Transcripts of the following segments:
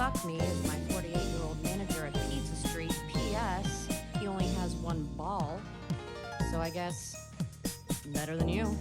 suck me is my 48-year-old manager at Pizza Street. P.S. He only has one ball. So I guess better than you.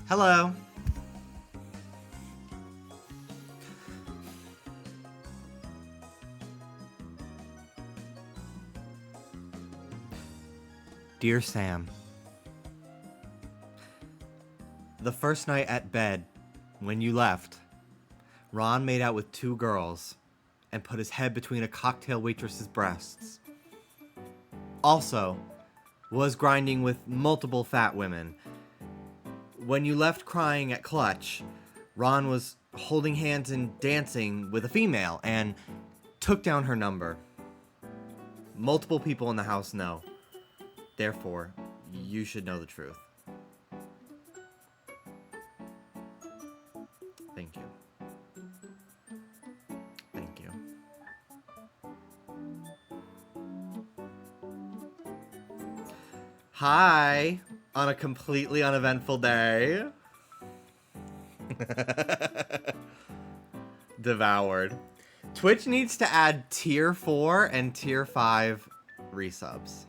Hello. Dear Sam, the first night at bed, when you left, Ron made out with 2 girls and put his head between a cocktail waitress's breasts. Also, was grinding with multiple fat women. When you left crying at Clutch, Ron was holding hands and dancing with a female and took down her number. Multiple people in the house know. Therefore, you should know the truth. Thank you. Thank you. Hi, on a completely uneventful day. Devoured. Twitch needs to add tier 4 and tier 5 resubs.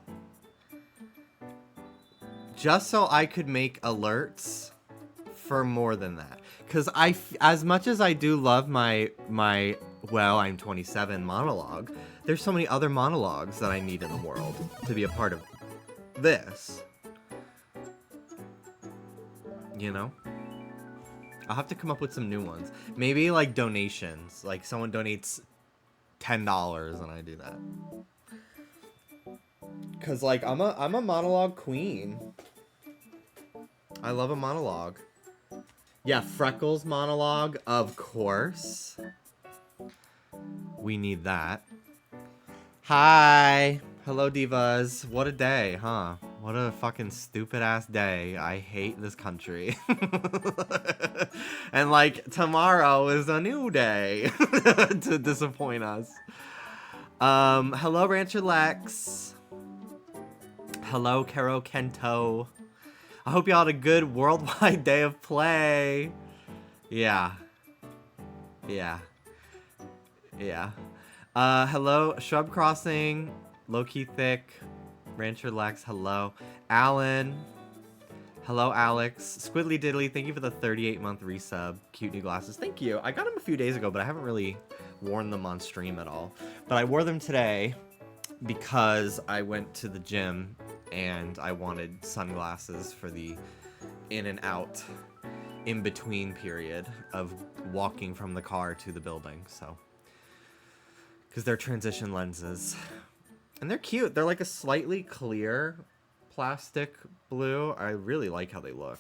Just so I could make alerts for more than that. Because as much as I do love my well, I'm 27 monologue, there's so many other monologues that I need in the world to be a part of this. You know? I'll have to come up with some new ones. Maybe like donations. Like someone donates $10 and I do that. Cause like I'm a monologue queen. I love a monologue. Yeah, Freckles monologue, of course. We need that. Hi. Hello, divas. What a day, huh? What a fucking stupid ass day. I hate this country. And like tomorrow is a new day to disappoint us. Hello, Rancher Lex. Hello, Karo Kento. I hope y'all had a good worldwide day of play. Yeah. Yeah. Yeah. Hello, Shrub Crossing, Low-Key Thick, Rancher Lex, hello. Alan. Hello, Alex. Squiddly Diddly, thank you for the 38-month resub. Cute new glasses. Thank you. I got them a few days ago, but I haven't really worn them on stream at all. But I wore them today because I went to the gym and I wanted sunglasses for the in and out, in between period of walking from the car to the building, so. Because they're transition lenses. And they're cute. They're like a slightly clear plastic blue. I really like how they look.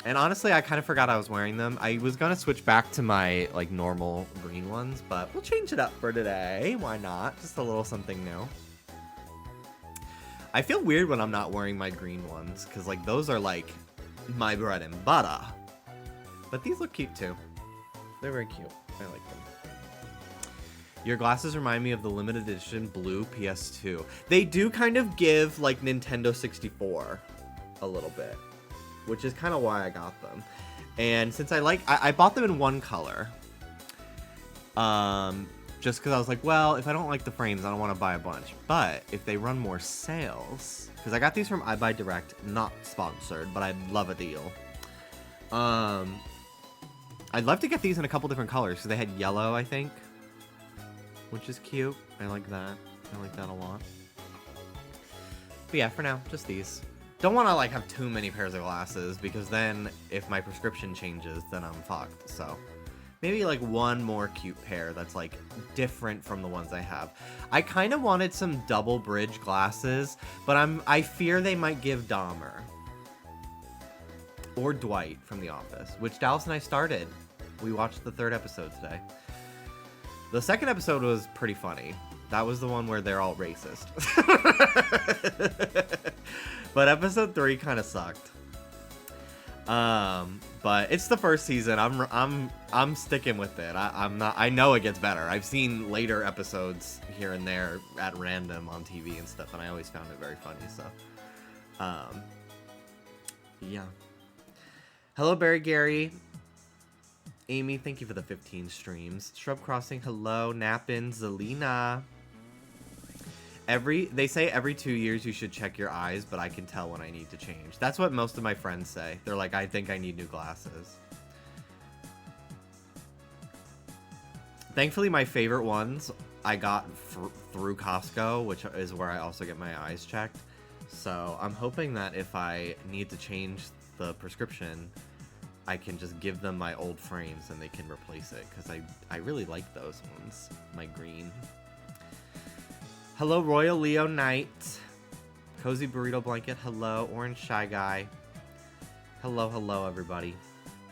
And honestly, I kind of forgot I was wearing them. I was going to switch back to my like normal green ones, but we'll change it up for today. Why not? Just a little something new. I feel weird when I'm not wearing my green ones, because like those are like my bread and butter. But these look cute too. They're very cute. I like them. Your glasses remind me of the limited edition blue PS2. They do kind of give like Nintendo 64 a little bit, which is kind of why I got them. And since I bought them in one color, just because I was like, well, if I don't like the frames, I don't want to buy a bunch. But if they run more sales, because I got these from iBuyDirect, not sponsored, but I'd love a deal. I'd love to get these in a couple different colors, because they had yellow, I think, which is cute. I like that. I like that a lot. But yeah, for now, just these. Don't want to like have too many pairs of glasses, because then if my prescription changes, then I'm fucked. So maybe like one more cute pair that's like different from the ones I have. I kind of wanted some double bridge glasses, but I fear they might give Dahmer or Dwight from The Office, which Dallas and I started. We watched the 3rd episode today. The 2nd episode was pretty funny. That was the one where they're all racist. But episode 3 kind of sucked. But it's the 1st season. I'm sticking with it. I know it gets better. I've seen later episodes here and there at random on TV and stuff, and I always found it very funny. So, yeah. Hello, Barry Gary. Amy, thank you for the 15 streams. Shrub Crossing, hello. Nappin, Zelina. They say every 2 years you should check your eyes, but I can tell when I need to change. That's what most of my friends say. They're like, I think I need new glasses. Thankfully, my favorite ones I got through Costco, which is where I also get my eyes checked. So I'm hoping that if I need to change the prescription, I can just give them my old frames and they can replace it, because I really like those ones. My green. Hello, Royal Leo Knight. Cozy Burrito Blanket. Hello, Orange Shy Guy. Hello, everybody.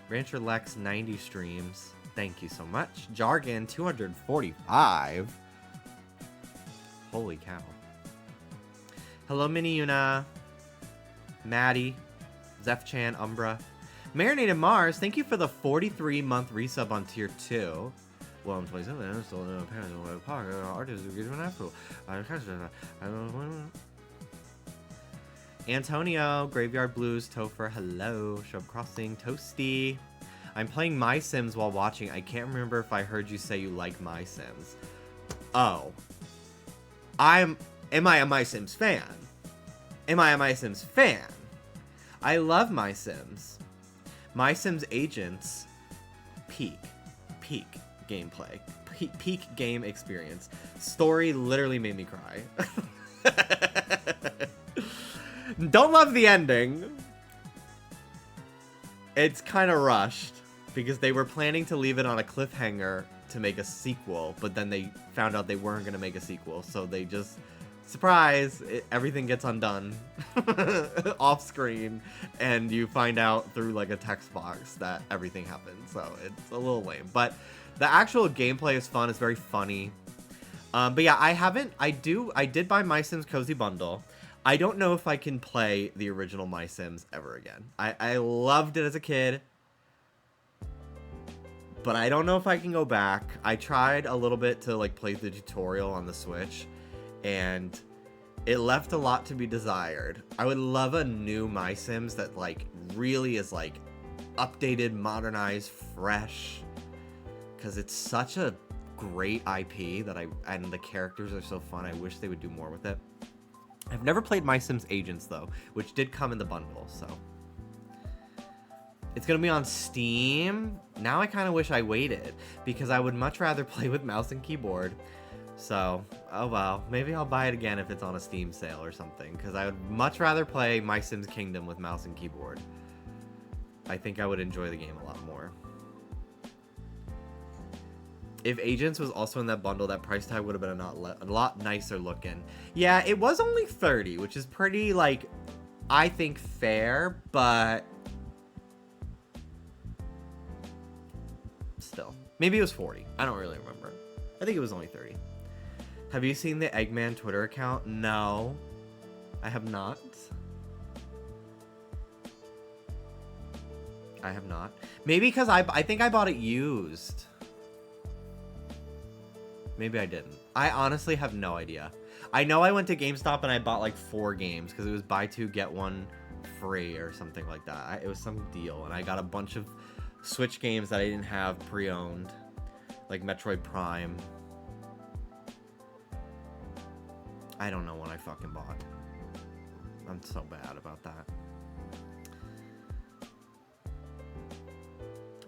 Rancher Lex, 90 streams. Thank you so much. Jargon, 245. Holy cow. Hello, Mini Yuna. Maddie. Zef-chan, Umbra. Marinated Mars, thank you for the 43-month resub on tier 2. Well, I'm 27, and I'm still in a parent in a park. Artists who get to an afro. Antonio, Graveyard Blues, Topher, hello. Shrub Crossing, Toasty. I'm playing My Sims while watching. I can't remember if I heard you say you like My Sims. Oh. Am I a My Sims fan? Am I a My Sims fan? I love My Sims. My Sims Agents, peak gameplay, peak game experience. Story literally made me cry. Don't love the ending. It's kind of rushed because they were planning to leave it on a cliffhanger to make a sequel, but then they found out they weren't going to make a sequel, so they just... Surprise! Everything gets undone off screen, and you find out through like a text box that everything happened. So it's a little lame, but the actual gameplay is fun. It's very funny. But yeah, I did buy My Sims Cozy Bundle. I don't know if I can play the original My Sims ever again. I loved it as a kid, but I don't know if I can go back. I tried a little bit to like play the tutorial on the Switch, and it left a lot to be desired. I would love a new My Sims that like really is like updated, modernized, fresh, because it's such a great IP and the characters are so fun. I wish they would do more with it. I've never played My Sims Agents though, which did come in the bundle, so it's gonna be on Steam. Now I kind of wish I waited, because I would much rather play with mouse and keyboard. So, oh well, maybe I'll buy it again if it's on a Steam sale or something, because I would much rather play My Sims Kingdom with mouse and keyboard. I think I would enjoy the game a lot more. If Agents was also in that bundle, that price tag would have been a lot nicer looking. Yeah, it was only 30, which is pretty, like, I think fair, but still. Maybe it was 40. I don't really remember. I think it was only 30. Have you seen the Eggman Twitter account? No, I have not. I have not. Maybe because I think I bought it used. Maybe I didn't. I honestly have no idea. I know I went to GameStop and I bought like 4 games because it was buy 2 get 1 free or something like that. It was some deal, and I got a bunch of Switch games that I didn't have pre-owned, like Metroid Prime. I don't know what I fucking bought. I'm so bad about that.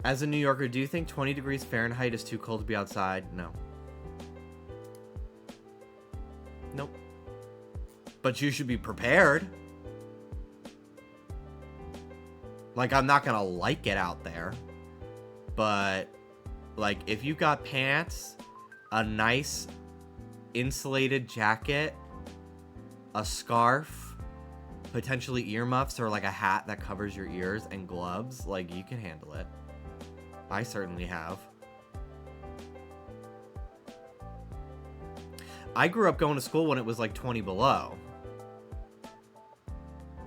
As a New Yorker, do you think 20 degrees Fahrenheit is too cold to be outside? No. Nope. But you should be prepared. Like, I'm not gonna like it out there, but like, if you got pants, a nice insulated jacket, a scarf, potentially earmuffs, or like a hat that covers your ears, and gloves, like, you can handle it. I certainly have. I grew up going to school when it was like 20 below.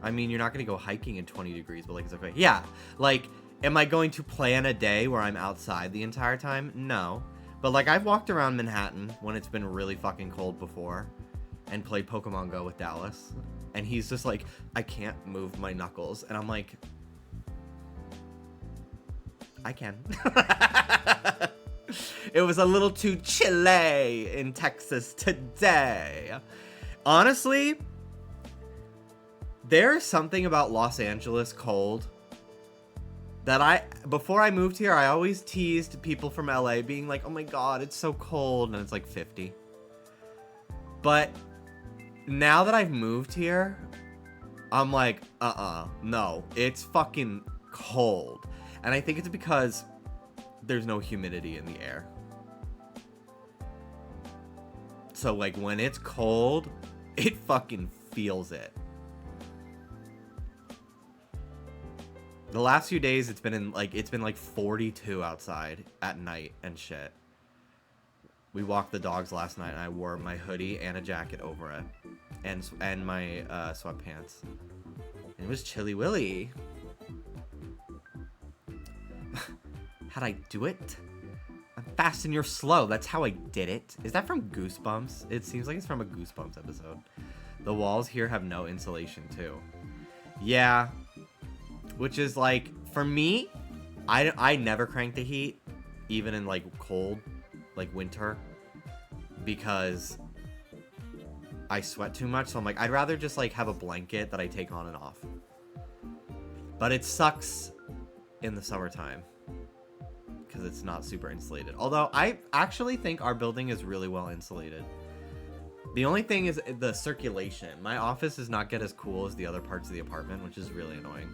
I mean, you're not going to go hiking in 20 degrees, but like, it's okay. Yeah, like, am I going to plan a day where I'm outside the entire time? No. But like, I've walked around Manhattan when it's been really fucking cold before and played Pokemon Go with Dallas. And he's just like, I can't move my knuckles. And I'm like, I can. It was a little too chilly in Texas today. Honestly, there's something about Los Angeles cold that before I moved here, I always teased people from LA being like, oh my god, it's so cold, and it's like 50. But now that I've moved here, I'm like, no, it's fucking cold. And I think it's because there's no humidity in the air. So like when it's cold, it fucking feels it. The last few days it's been like 42 outside at night and shit. We walked the dogs last night and I wore my hoodie and a jacket over it and my sweatpants. It was chilly willy. How'd I do it? I'm fast and you're slow. That's how I did it. Is that from Goosebumps? It seems like it's from a Goosebumps episode. The walls here have no insulation too. Yeah. Which is like, for me, I never crank the heat, even in like cold, like winter, because I sweat too much. So I'm like, I'd rather just like have a blanket that I take on and off. But it sucks in the summertime because it's not super insulated. Although I actually think our building is really well insulated. The only thing is the circulation. My office does not get as cool as the other parts of the apartment, which is really annoying.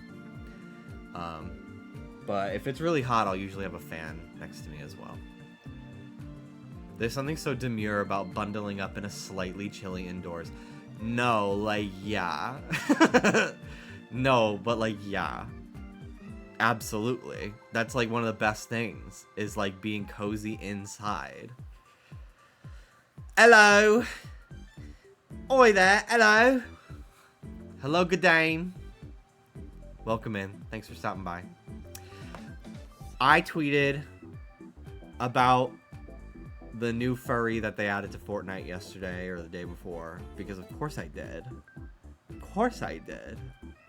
But if it's really hot, I'll usually have a fan next to me as well. There's something so demure about bundling up in a slightly chilly indoors. No, like, yeah. No, but like, yeah. Absolutely. That's like one of the best things, is like being cozy inside. Hello. Oi there, hello. Hello, good day. Welcome in. Thanks for stopping by. I tweeted about the new furry that they added to Fortnite yesterday or the day before, because of course I did. Of course I did.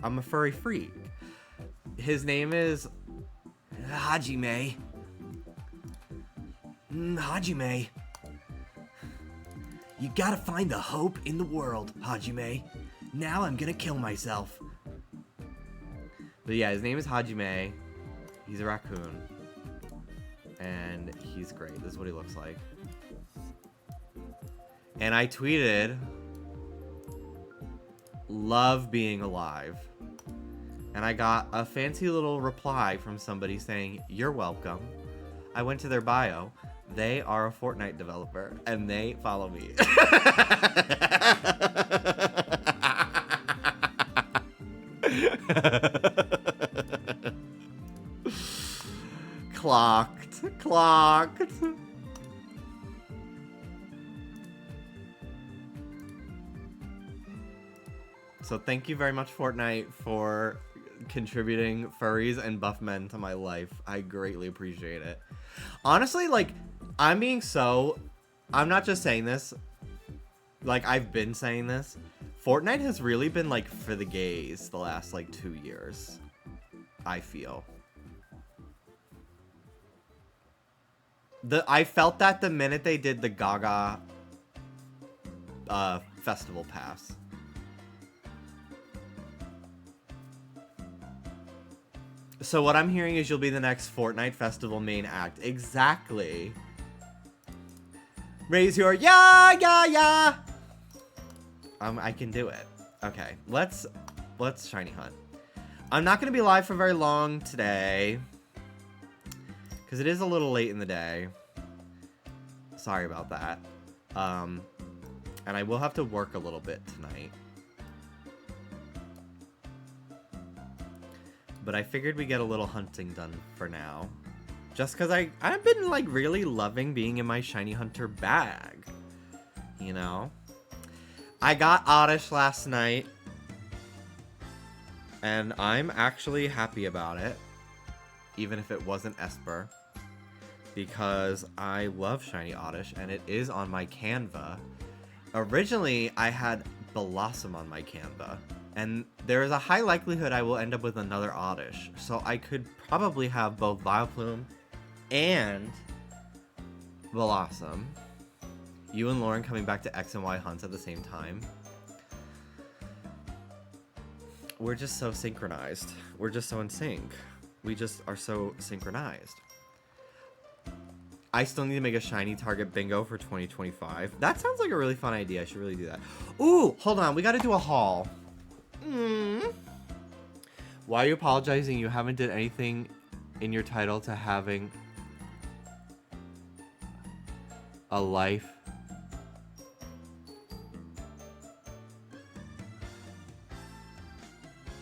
I'm a furry freak. His name is Hajime. Hajime. You gotta find the hope in the world, Hajime. Now I'm gonna kill myself. But yeah, his name is Hajime. He's a raccoon. And he's great. This is what he looks like. And I tweeted, love being alive. And I got a fancy little reply from somebody saying, you're welcome. I went to their bio. They are a Fortnite developer, and they follow me. Clocked. So thank you very much, Fortnite, for contributing furries and buff men to my life. I greatly appreciate it. Honestly, like, I'm not just saying this, like, I've been saying this. Fortnite has really been, like, for the gays the last, like, 2 years, I feel. I felt that the minute they did the Gaga festival pass. So what I'm hearing is you'll be the next Fortnite festival main act. Exactly. Raise your yeah. I can do it. Okay, let's shiny hunt. I'm not gonna be live for very long today, because it is a little late in the day. Sorry about that. And I will have to work a little bit tonight. But I figured we get a little hunting done for now. Just because I've been, like, really loving being in my shiny hunter bag. You know? I got Oddish last night. And I'm actually happy about it. Even if it wasn't Esper. Because I love shiny Oddish, and it is on my Canva. Originally, I had Blossom on my Canva. And there is a high likelihood I will end up with another Oddish. So I could probably have both Vileplume and Blossom. You and Lauren coming back to X and Y hunts at the same time. We're just so synchronized. We're just so in sync. We just are so synchronized. I still need to make a shiny target bingo for 2025. That sounds like a really fun idea. I should really do that. Ooh, hold on. We got to do a haul. Why are you apologizing? You haven't did anything in your title to having a life.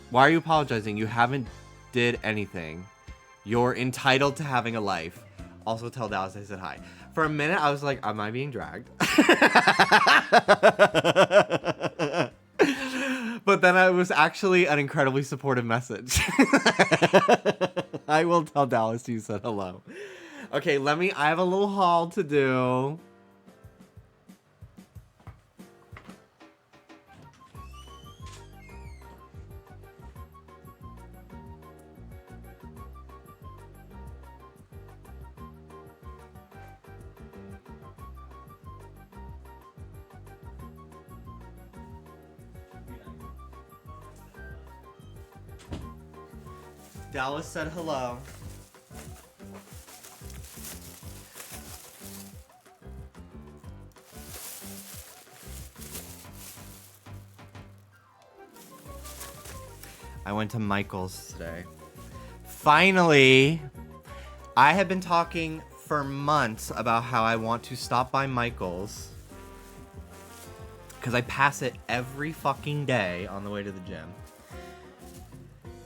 Why are you apologizing? You haven't did anything. You're entitled to having a life. Also tell Dallas I said hi. For a minute, I was like, am I being dragged? But then it was actually an incredibly supportive message. I will tell Dallas you said hello. Okay, I have a little haul to do. Dallas said hello. I went to Michael's today. Finally! I have been talking for months about how I want to stop by Michael's because I pass it every fucking day on the way to the gym.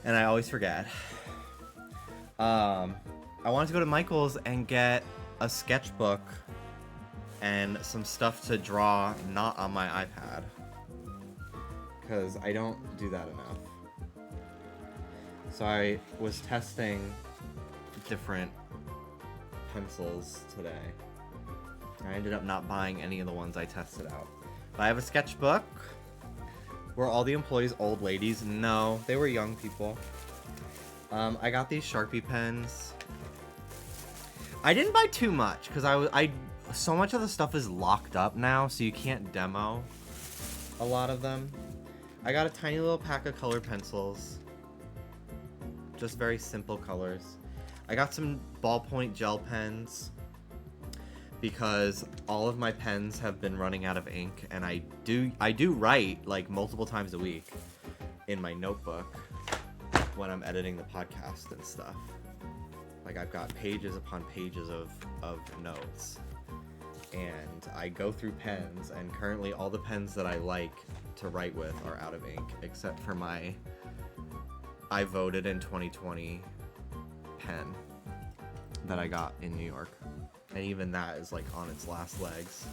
And I always forget. I wanted to go to Michael's and get a sketchbook and some stuff to draw not on my iPad. Because I don't do that enough. So I was testing different pencils today. I ended up not buying any of the ones I tested out. But I have a sketchbook. Were all the employees old ladies? No, they were young people. I got these Sharpie pens. I didn't buy too much because so much of the stuff is locked up now, so you can't demo a lot of them. I got a tiny little pack of colored pencils. Just very simple colors. I got some ballpoint gel pens because all of my pens have been running out of ink, and I do write like multiple times a week in my notebook when I'm editing the podcast and stuff. Like I've got pages upon pages of notes, and I go through pens, and currently all the pens that I like to write with are out of ink, except for my I voted in 2020 pen that I got in New York. And even that is like on its last legs.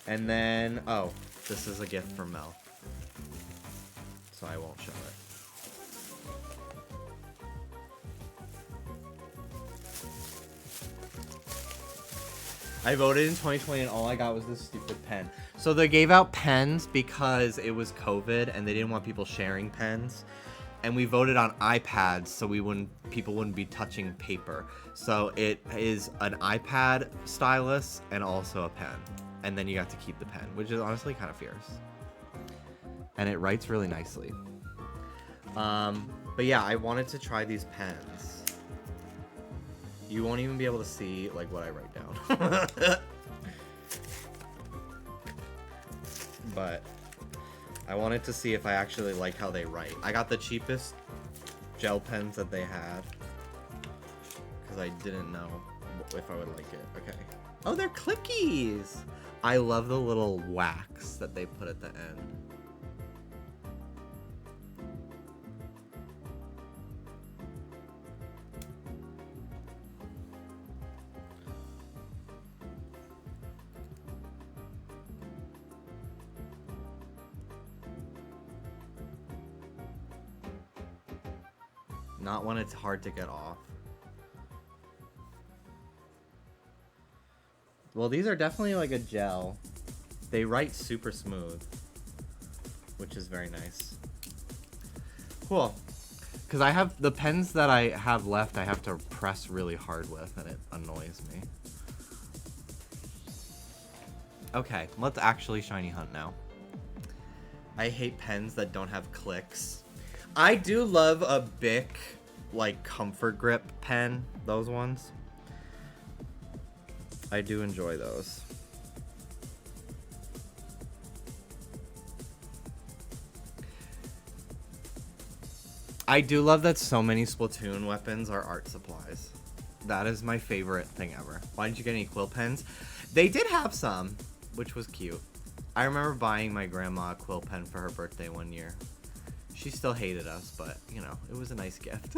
And then, oh, this is a gift from Mel. So I won't show it. I voted in 2020 and all I got was this stupid pen. So they gave out pens because it was COVID and they didn't want people sharing pens. And we voted on iPads so people wouldn't be touching paper. So it is an iPad stylus and also a pen. And then you got to keep the pen, which is honestly kind of fierce. And it writes really nicely. But yeah, I wanted to try these pens. You won't even be able to see like what I write down. But I wanted to see if I actually like how they write. I got the cheapest gel pens that they had because I didn't know if I would like it. Okay. Oh, they're clickies! I love the little wax that they put at the end. Not when it's hard to get off. Well, these are definitely like a gel. They write super smooth, which is very nice. Cool. Because I have the pens that I have left, I have to press really hard with, and it annoys me. Okay, let's actually shiny hunt now. I hate pens that don't have clicks. I do love a Bic, like, comfort grip pen. Those ones. I do enjoy those. I do love that so many Splatoon weapons are art supplies. That is my favorite thing ever. Why didn't you get any quill pens? They did have some, which was cute. I remember buying my grandma a quill pen for her birthday one year. She still hated us, but, you know, it was a nice gift.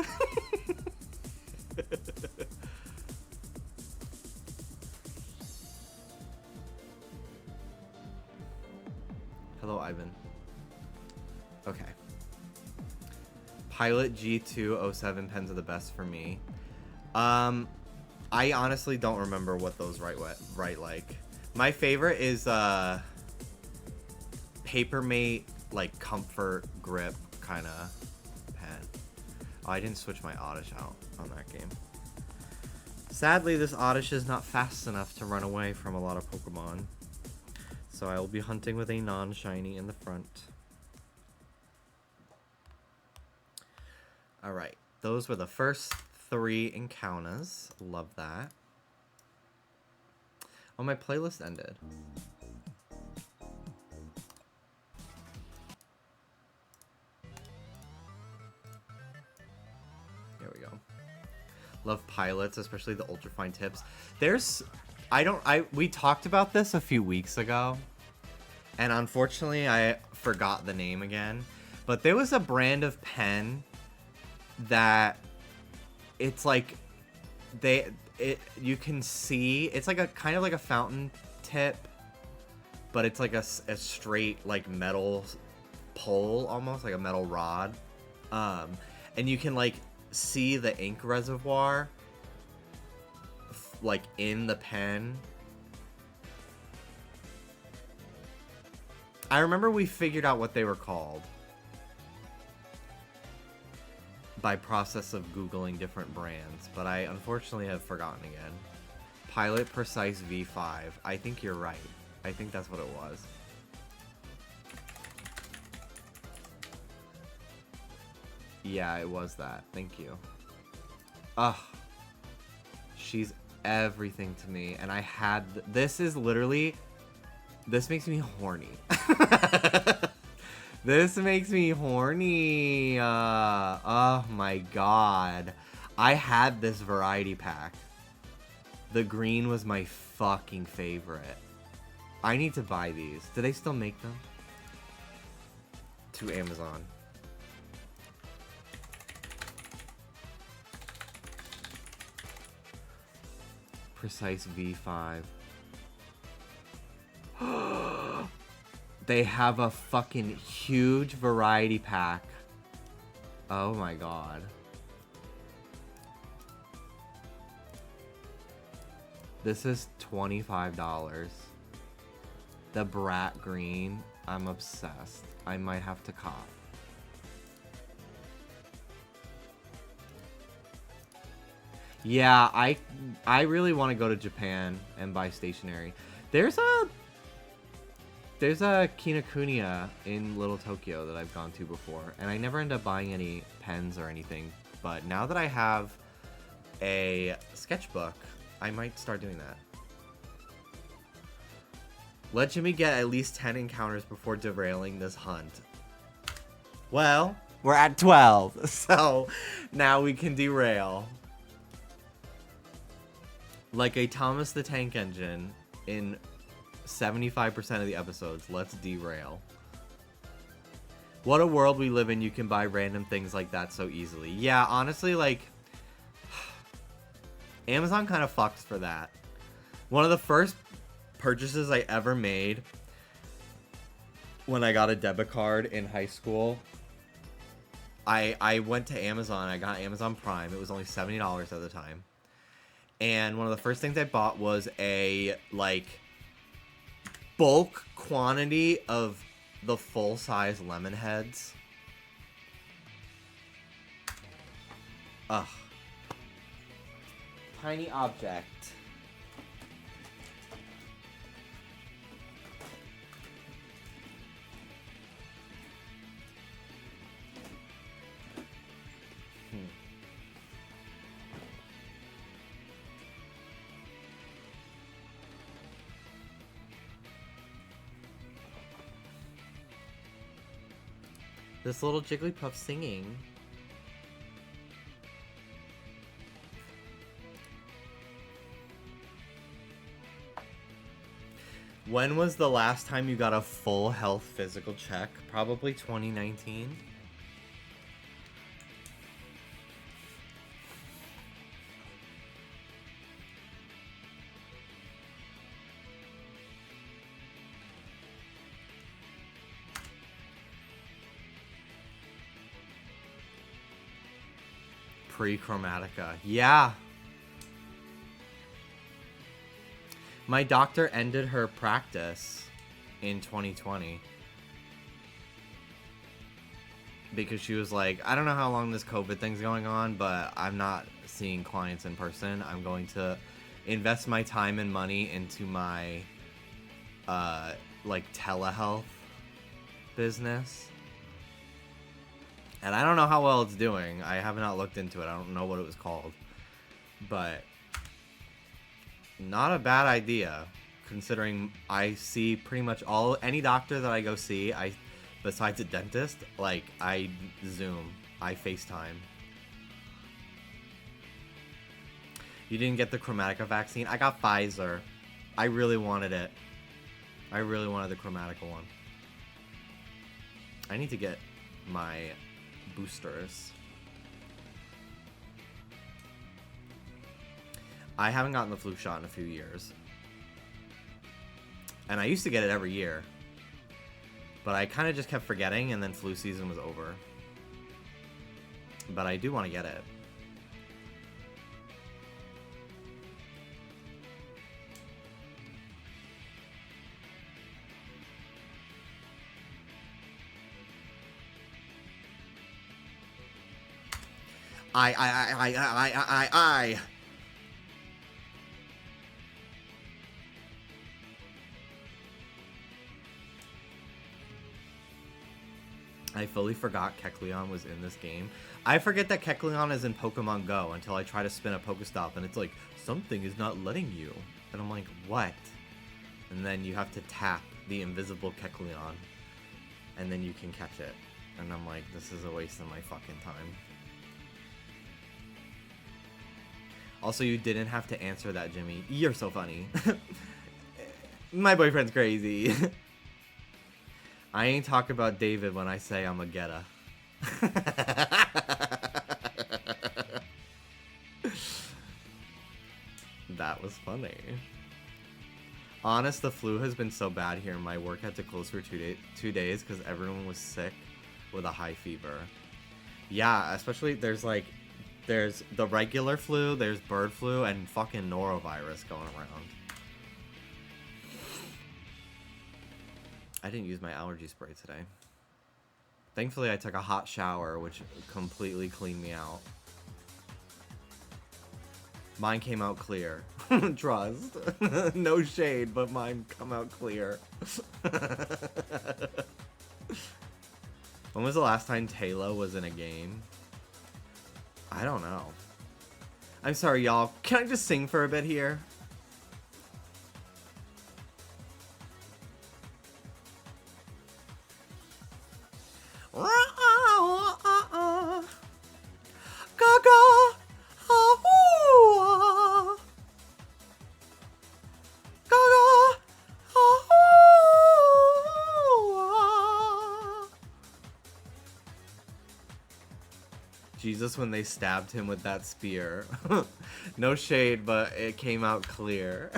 Hello, Ivan. Okay. Pilot G207 pens are the best for me. I honestly don't remember what those write like. My favorite is Papermate, like, comfort grip kind of pen. Oh, I didn't switch my Oddish out on that game. Sadly, this Oddish is not fast enough to run away from a lot of Pokemon. So I will be hunting with a non-shiny in the front. Alright, those were the first 3 encounters. Love that. Oh, my playlist ended. There we go. Love pilots, especially the ultrafine tips. We talked about this a few weeks ago, and unfortunately I forgot the name again. But there was a brand of pen that it's like you can see it's like a kind of like a fountain tip, but it's like a straight like metal pole, almost like a metal rod, and you can like see the ink reservoir like in the pen. I remember we figured out what they were called by process of Googling different brands, but I unfortunately have forgotten again. Pilot Precise V5. I think you're right. I think that's what it was. Yeah, it was that. Thank you. Ugh. She's everything to me, and I had... This is literally... This makes me horny. This makes me horny. Oh my god. I had this variety pack. The green was my fucking favorite. I need to buy these. Do they still make them? To Amazon. Precise V5. They have a fucking huge variety pack. Oh my god. This is $25. The Brat Green. I'm obsessed. I might have to cop. Yeah, I really want to go to Japan and buy stationery. There's a Kinokuniya in Little Tokyo that I've gone to before, and I never end up buying any pens or anything. But now that I have a sketchbook, I might start doing that. Let Jimmy get at least 10 encounters before derailing this hunt. Well, we're at 12, so now we can derail. Like a Thomas the Tank Engine in 75% of the episodes, let's derail. What a world we live in. You can buy random things like that so easily. Yeah, honestly, like, Amazon kind of fucks for that. One of the first purchases I ever made when I got a debit card in high school, I went to Amazon. I got Amazon Prime. It was only $70 at the time. And one of the first things I bought was a, like, bulk quantity of the full-size lemon heads. Ugh. Tiny object. This little Jigglypuff singing. When was the last time you got a full health physical check? Probably 2019. Pre-Chromatica. Yeah. My doctor ended her practice in 2020. Because she was like, I don't know how long this COVID thing's going on, but I'm not seeing clients in person. I'm going to invest my time and money into my, like, telehealth business. And I don't know how well it's doing. I have not looked into it. I don't know what it was called. But not a bad idea, considering I see pretty much any doctor that I go see, besides a dentist, like, I Zoom, I FaceTime. You didn't get the Chromatica vaccine? I got Pfizer. I really wanted it. I really wanted the Chromatica one. I need to get my boosters. I haven't gotten the flu shot in a few years. And I used to get it every year. But I kind of just kept forgetting, and then flu season was over. But I do want to get it. I. I fully forgot Kecleon was in this game. I forget that Kecleon is in Pokemon Go until I try to spin a Pokestop and it's like, something is not letting you. And I'm like, what? And then you have to tap the invisible Kecleon. And then you can catch it. And I'm like, this is a waste of my fucking time. Also, you didn't have to answer that, Jimmy. You're so funny. My boyfriend's crazy. I ain't talk about David when I say I'm a getta. That was funny. Honest, the flu has been so bad here. My work had to close for 2 days because everyone was sick with a high fever. Yeah, especially there's the regular flu, there's bird flu, and fucking norovirus going around. I didn't use my allergy spray today. Thankfully, I took a hot shower, which completely cleaned me out. Mine came out clear. Trust. No shade, but mine come out clear. When was the last time Taylor was in a game? I don't know. I'm sorry, y'all. Can I just sing for a bit here? Jesus, when they stabbed him with that spear. No shade, but it came out clear.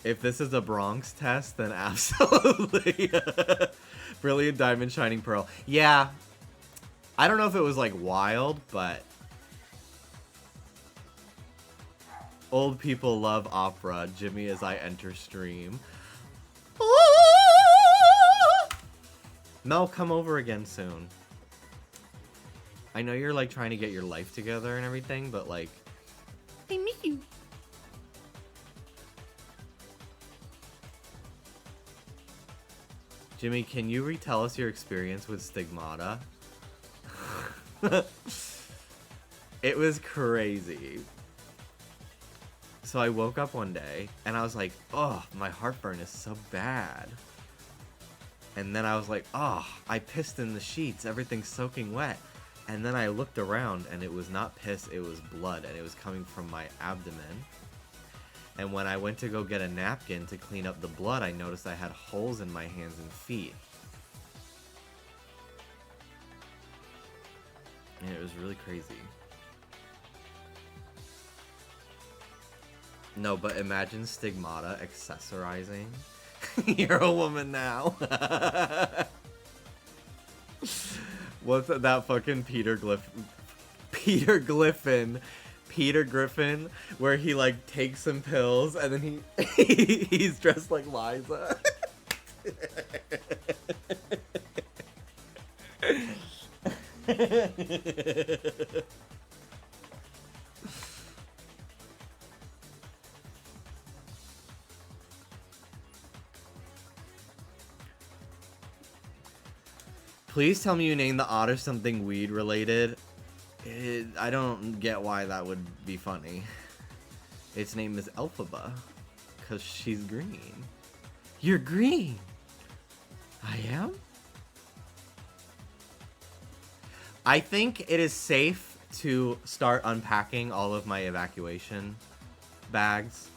If this is a Bronx test, then absolutely. Brilliant Diamond, Shining Pearl. Yeah. I don't know if it was, like, wild, but old people love opera. Jimmy as I enter stream. Mel, come over again soon. I know you're, like, trying to get your life together and everything, but, like, I miss you. Jimmy, can you retell us your experience with Stigmata? It was crazy. So I woke up one day and I was like, oh, my heartburn is so bad. And then I was like, oh, I pissed in the sheets. Everything's soaking wet. And then I looked around and it was not piss, it was blood. And it was coming from my abdomen. And when I went to go get a napkin to clean up the blood, I noticed I had holes in my hands and feet. And it was really crazy. No, but imagine Stigmata accessorizing. You're a woman now. What's that fucking Peter Griffin, where he like takes some pills and then he's dressed like Liza. Please tell me you named the otter something weed related. I don't get why that would be funny. Its name is Elphaba, because she's green. You're green! I am? I think it is safe to start unpacking all of my evacuation bags.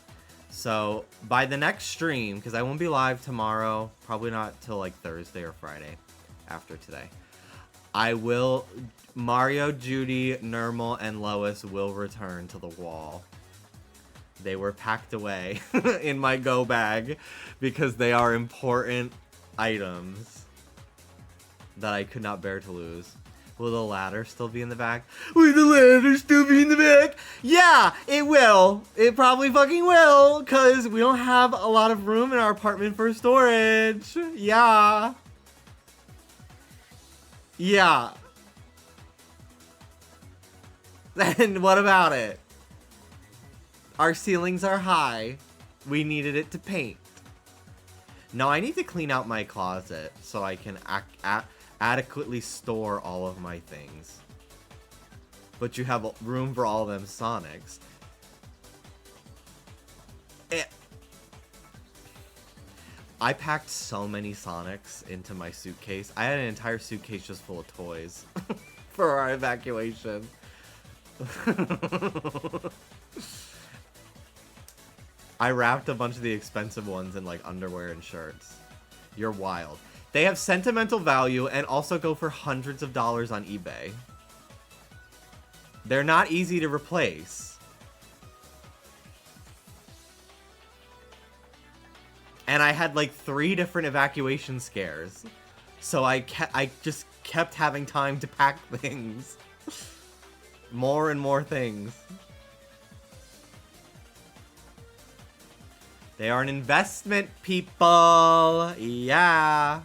So, by the next stream, because I won't be live tomorrow, probably not till like Thursday or Friday after today, Mario, Judy, Nermal, and Lois will return to the wall. They were packed away in my go bag because they are important items that I could not bear to lose. Will the ladder still be in the back? Will the ladder still be in the back? Yeah, it will. It probably fucking will, because we don't have a lot of room in our apartment for storage. Yeah. Yeah. And what about it? Our ceilings are high. We needed it to paint. No, I need to clean out my closet so I can adequately store all of my things. But you have room for all of them Sonics. I packed so many Sonics into my suitcase. I had an entire suitcase just full of toys for our evacuation. I wrapped a bunch of the expensive ones in like underwear and shirts. You're wild. They have sentimental value and also go for hundreds of dollars on eBay. They're not easy to replace. And I had like 3 different evacuation scares. So I just kept having time to pack things. More and more things. They are an investment, people. Yeah.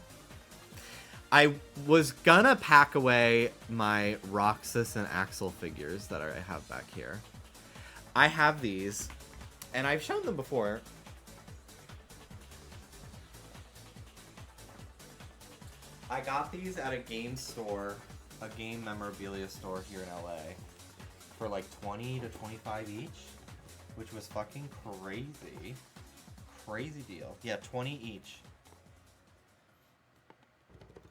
I was gonna pack away my Roxas and Axel figures that I have back here. I have these, and I've shown them before. I got these at a game store, a game memorabilia store here in LA, for like 20 to 25 each, which was fucking crazy. Crazy deal. Yeah, 20 each.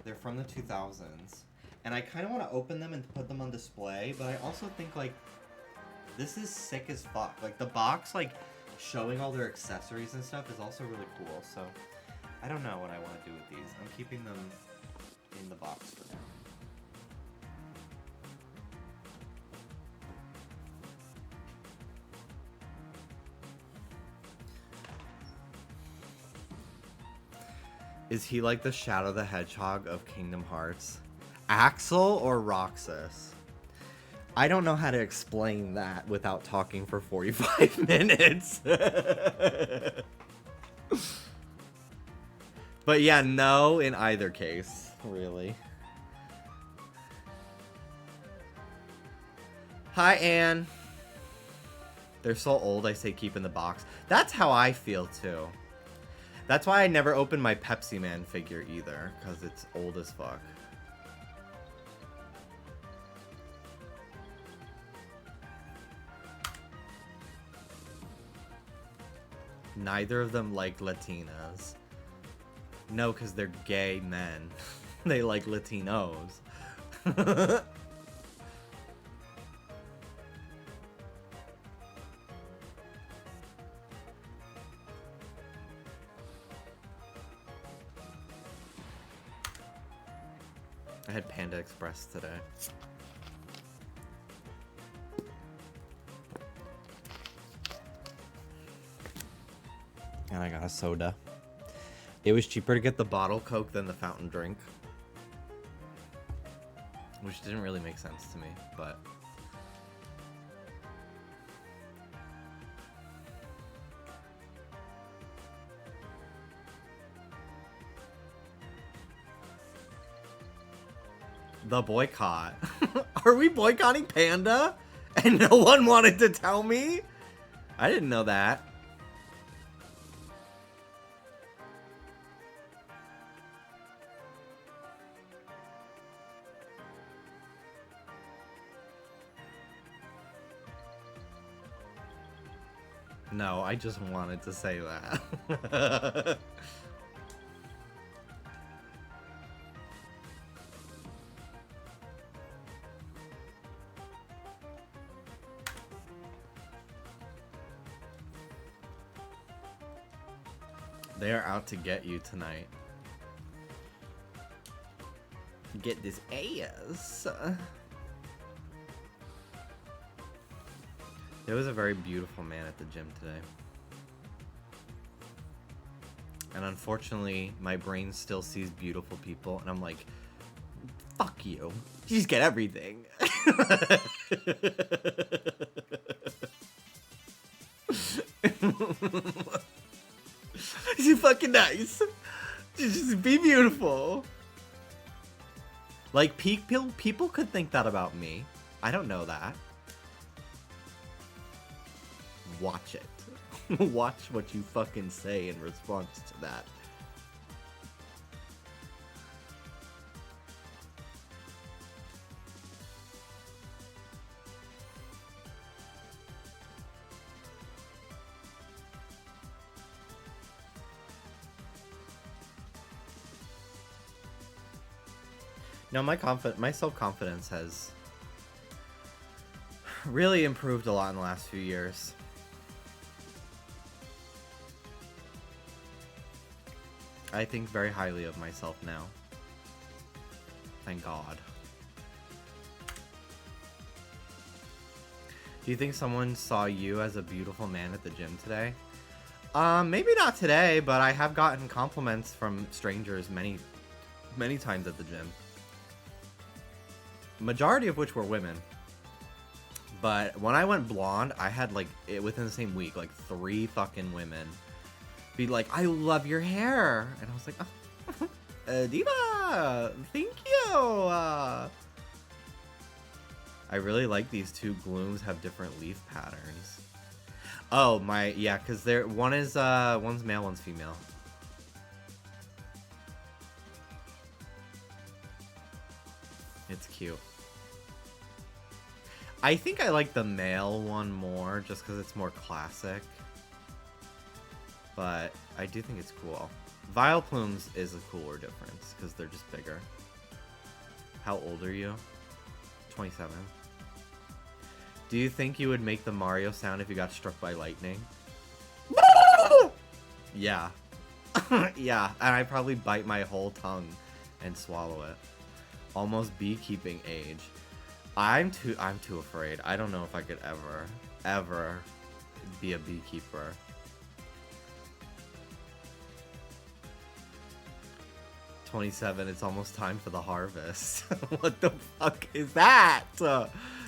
They're from the 2000s. And I kind of want to open them and put them on display, but I also think, like, this is sick as fuck. Like, the box, like, showing all their accessories and stuff is also really cool, so I don't know what I want to do with these. I'm keeping them in the box for now. Is he like the Shadow the Hedgehog of Kingdom Hearts? Axel or Roxas? I don't know how to explain that without talking for 45 minutes. But yeah, no in either case, really. Hi, Anne. They're so old, I say keep in the box. That's how I feel, too. That's why I never opened my Pepsi Man figure either, because it's old as fuck. Neither of them like Latinas. No, because they're gay men. They like Latinos. I had Panda Express today. And I got a soda. It was cheaper to get the bottle Coke than the fountain drink. Which didn't really make sense to me, but... The boycott. Are we boycotting Panda? And no one wanted to tell me? I didn't know that. No, I just wanted to say that. They are out to get you tonight. Get this ass. There was a very beautiful man at the gym today. And unfortunately, my brain still sees beautiful people, and I'm like, fuck you. You just get everything. You're fucking nice. Just be beautiful. Like, people could think that about me. I don't know that. Watch it. Watch what you fucking say in response to that. No, my self-confidence has really improved a lot in the last few years. I think very highly of myself now. Thank God. Do you think someone saw you as a beautiful man at the gym today? Maybe not today, but I have gotten compliments from strangers many times at the gym. Majority of which were women. But when I went blonde, I had like, within the same week, like 3 fucking women be like, I love your hair. And I was like, oh, Diva, thank you. I really like these 2 glooms have different leaf patterns. Oh, yeah, because one's male, one's female. It's cute. I think I like the male one more, just because it's more classic. But I do think it's cool. Vile plumes is a cooler difference, because they're just bigger. How old are you? 27. Do you think you would make the Mario sound if you got struck by lightning? Yeah. Yeah, and I'd probably bite my whole tongue and swallow it. Almost beekeeping age. I'm too afraid. I don't know if I could ever be a beekeeper. $27, it's almost time for the harvest. What the fuck is that?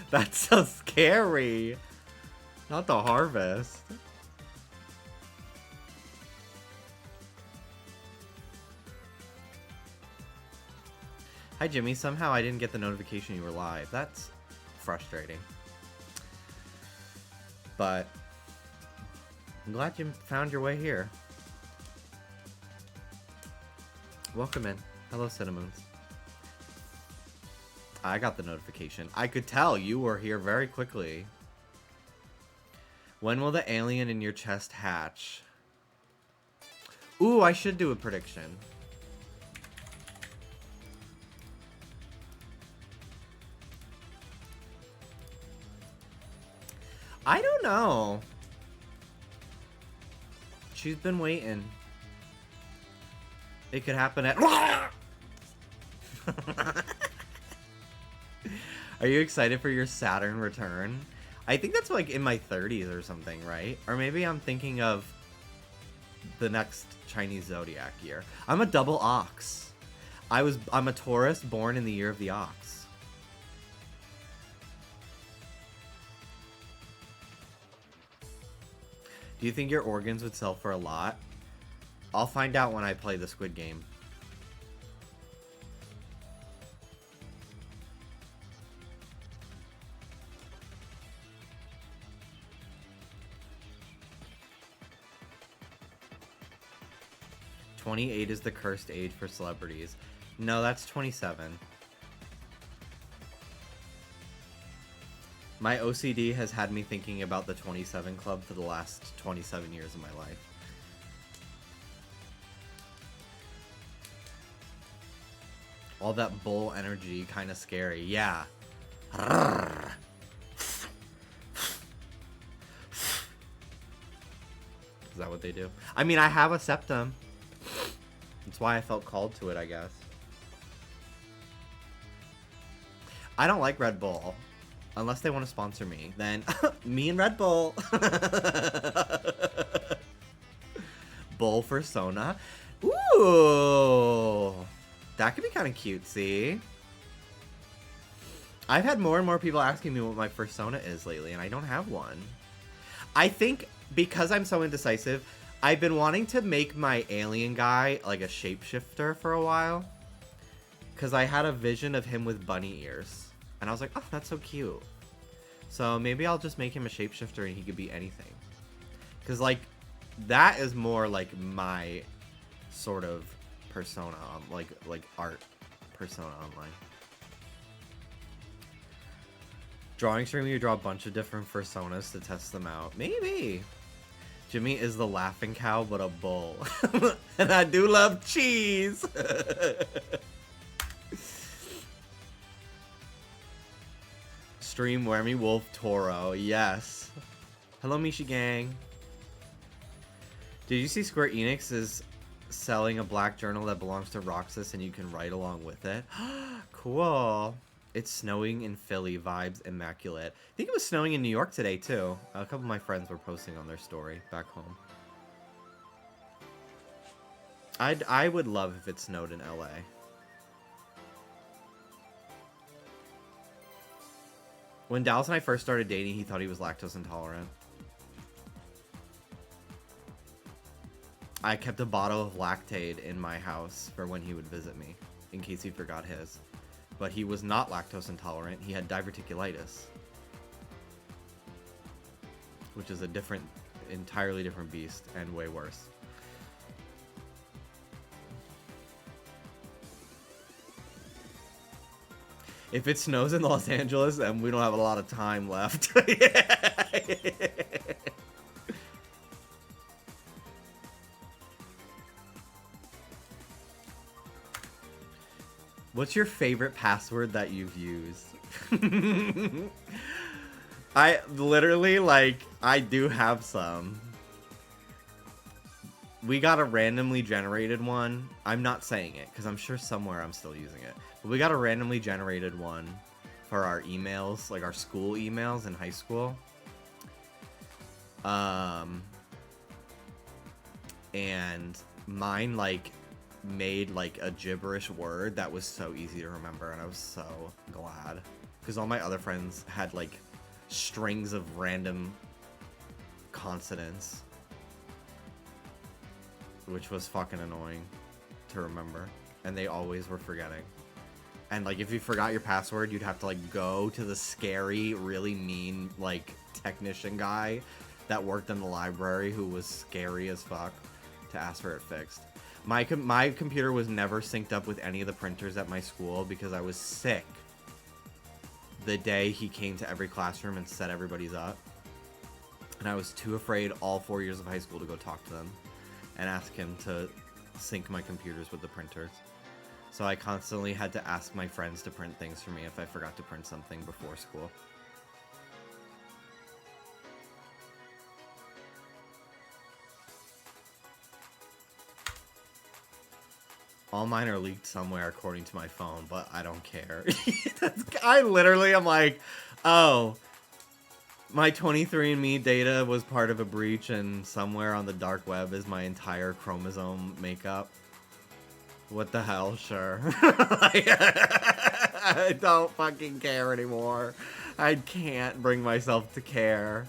That's so scary. Not the harvest. Hi, Jimmy. Somehow I didn't get the notification you were live. That's frustrating. But I'm glad you found your way here. Welcome in. Hello, Cinnamoons. I got the notification. I could tell you were here very quickly. When will the alien in your chest hatch? Ooh, I should do a prediction. I don't know. She's been waiting. It could happen at... Are you excited for your Saturn return? I think that's like in my 30s or something, right? Or maybe I'm thinking of the next Chinese zodiac year. I'm a double ox. I'm a Taurus born in the year of the ox. Do you think your organs would sell for a lot? I'll find out when I play the Squid Game. "28 is the cursed age for celebrities." No, that's 27. My OCD has had me thinking about the 27 Club for the last 27 years of my life. All that bull energy, kind of scary. Yeah. Is that what they do? I mean, I have a septum. That's why I felt called to it, I guess. I don't like Red Bull. Unless they want to sponsor me. Then, me and Red Bull. Bull for Sona. Ooh. That could be kind of cutesy. I've had more and more people asking me what my persona is lately, and I don't have one. I think because I'm so indecisive, I've been wanting to make my alien guy like a shapeshifter for a while. Because I had a vision of him with bunny ears. And I was like, oh, that's so cute. So maybe I'll just make him a shapeshifter and he could be anything. Because, like, that is more like my sort of persona, like art persona online. Drawing stream, you draw a bunch of different personas to test them out. Maybe. Jimmy is the laughing cow, but a bull. And I do love cheese. Stream Wormy Wolf Toro. Yes. Hello, Mishi Gang. Did you see Square Enix is selling a black journal that belongs to Roxas and you can write along with it? Cool. It's snowing in Philly. Vibes immaculate. I think it was snowing in New York today, too. A couple of my friends were posting on their story back home. I would love if it snowed in LA. When Dallas and I first started dating, he thought he was lactose intolerant. I kept a bottle of Lactaid in my house for when he would visit me, in case he forgot his. But he was not lactose intolerant. He had diverticulitis, which is a entirely different beast and way worse. If it snows in Los Angeles, then we don't have a lot of time left. What's your favorite password that you've used? I literally, like, I do have some. We got a randomly generated one. I'm not saying it, because I'm sure somewhere I'm still using it. But we got a randomly generated one for our emails, like our school emails in high school. And mine, like, made like a gibberish word that was so easy to remember, and I was so glad because all my other friends had like strings of random consonants, which was fucking annoying to remember, and they always were forgetting. And like if you forgot your password, you'd have to like go to the scary, really mean like technician guy that worked in the library who was scary as fuck to ask for it fixed. My computer was never synced up with any of the printers at my school because I was sick the day he came to every classroom and set everybody's up. And I was too afraid all 4 years of high school to go talk to them. and ask him to sync my computers with the printers. So I constantly had to ask my friends to print things for me if I forgot to print something before school. All mine are leaked somewhere according to my phone, but I don't care. I literally am like, oh, my 23andMe data was part of a breach and somewhere on the dark web is my entire chromosome makeup. What the hell, sure. I don't fucking care anymore. I can't bring myself to care.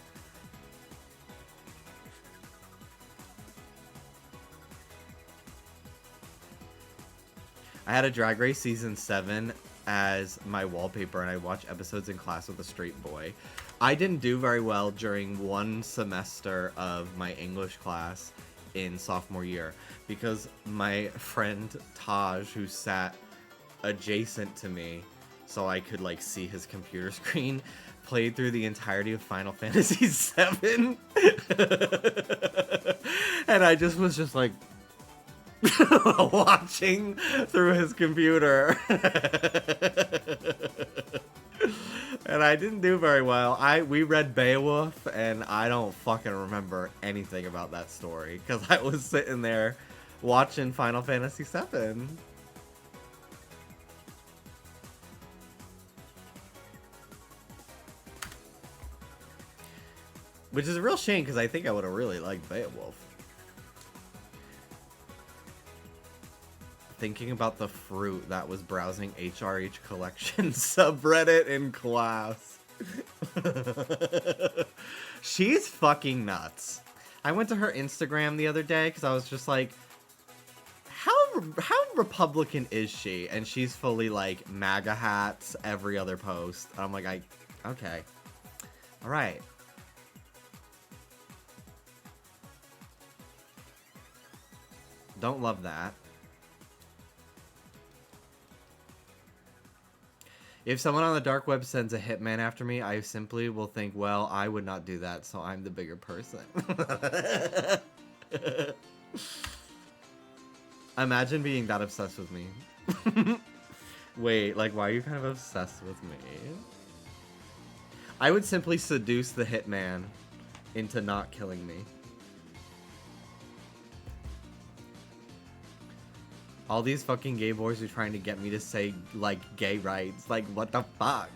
I had a Drag Race Season 7 as my wallpaper, and I watched episodes in class with a straight boy. I didn't do very well during one semester of my English class in sophomore year because my friend Taj, who sat adjacent to me so I could like see his computer screen, played through the entirety of Final Fantasy VII. And I just was just like watching through his computer. And I didn't do very well. We read Beowulf, and I don't fucking remember anything about that story because I was sitting there watching Final Fantasy VII. Which is a real shame because I think I would have really liked Beowulf. Thinking about the fruit that was browsing HRH Collection subreddit in class. She's fucking nuts. I went to her Instagram the other day because I was just like, how Republican is she? And she's fully like MAGA hats every other post. I'm like, okay. All right. Don't love that. If someone on the dark web sends a hitman after me, I simply will think, well, I would not do that, so I'm the bigger person. Imagine being that obsessed with me. Wait, like, why are you kind of obsessed with me? I would simply seduce the hitman into not killing me. All these fucking gay boys are trying to get me to say, like, gay rights. Like, what the fuck?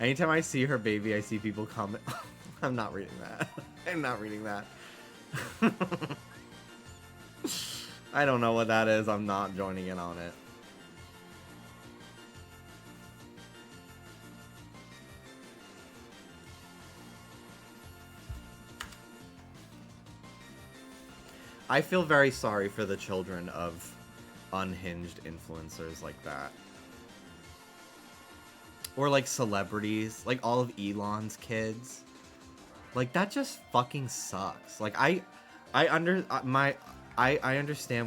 Anytime I see her baby, I see people comment. I'm not reading that. I'm not reading that. I don't know what that is. I'm not joining in on it. I feel very sorry for the children of unhinged influencers like that. Or like celebrities, like all of Elon's kids. Like that just fucking sucks. Like I understand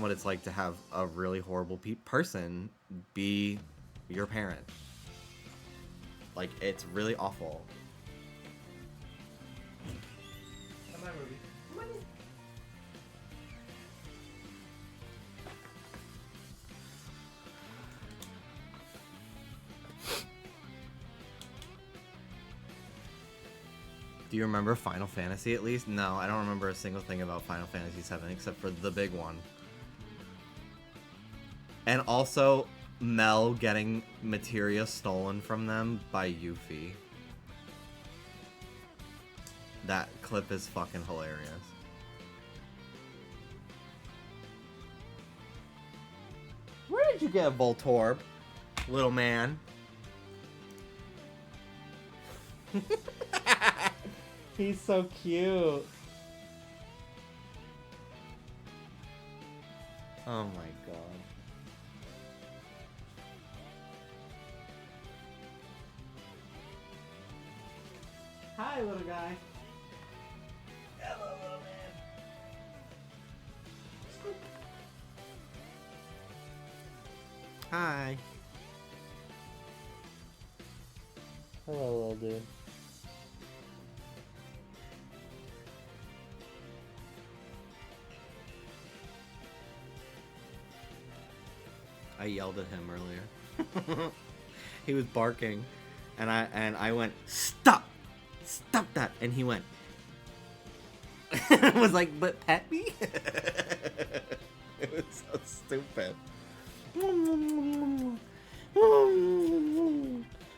what it's like to have a really horrible person be your parent. Like it's really awful. Come on, Ruby. Come on in. Do you remember Final Fantasy at least? No, I don't remember a single thing about Final Fantasy VII except for the big one. And also Mel getting materia stolen from them by Yuffie. That clip is fucking hilarious. Where did you get Voltorb, little man? He's so cute. Oh my god. Hi, little guy. Hello, little man. Hi. Hello, little dude. I yelled at him earlier. He was barking, and I went, stop that, and he went. I was like, but pet me. It was so stupid.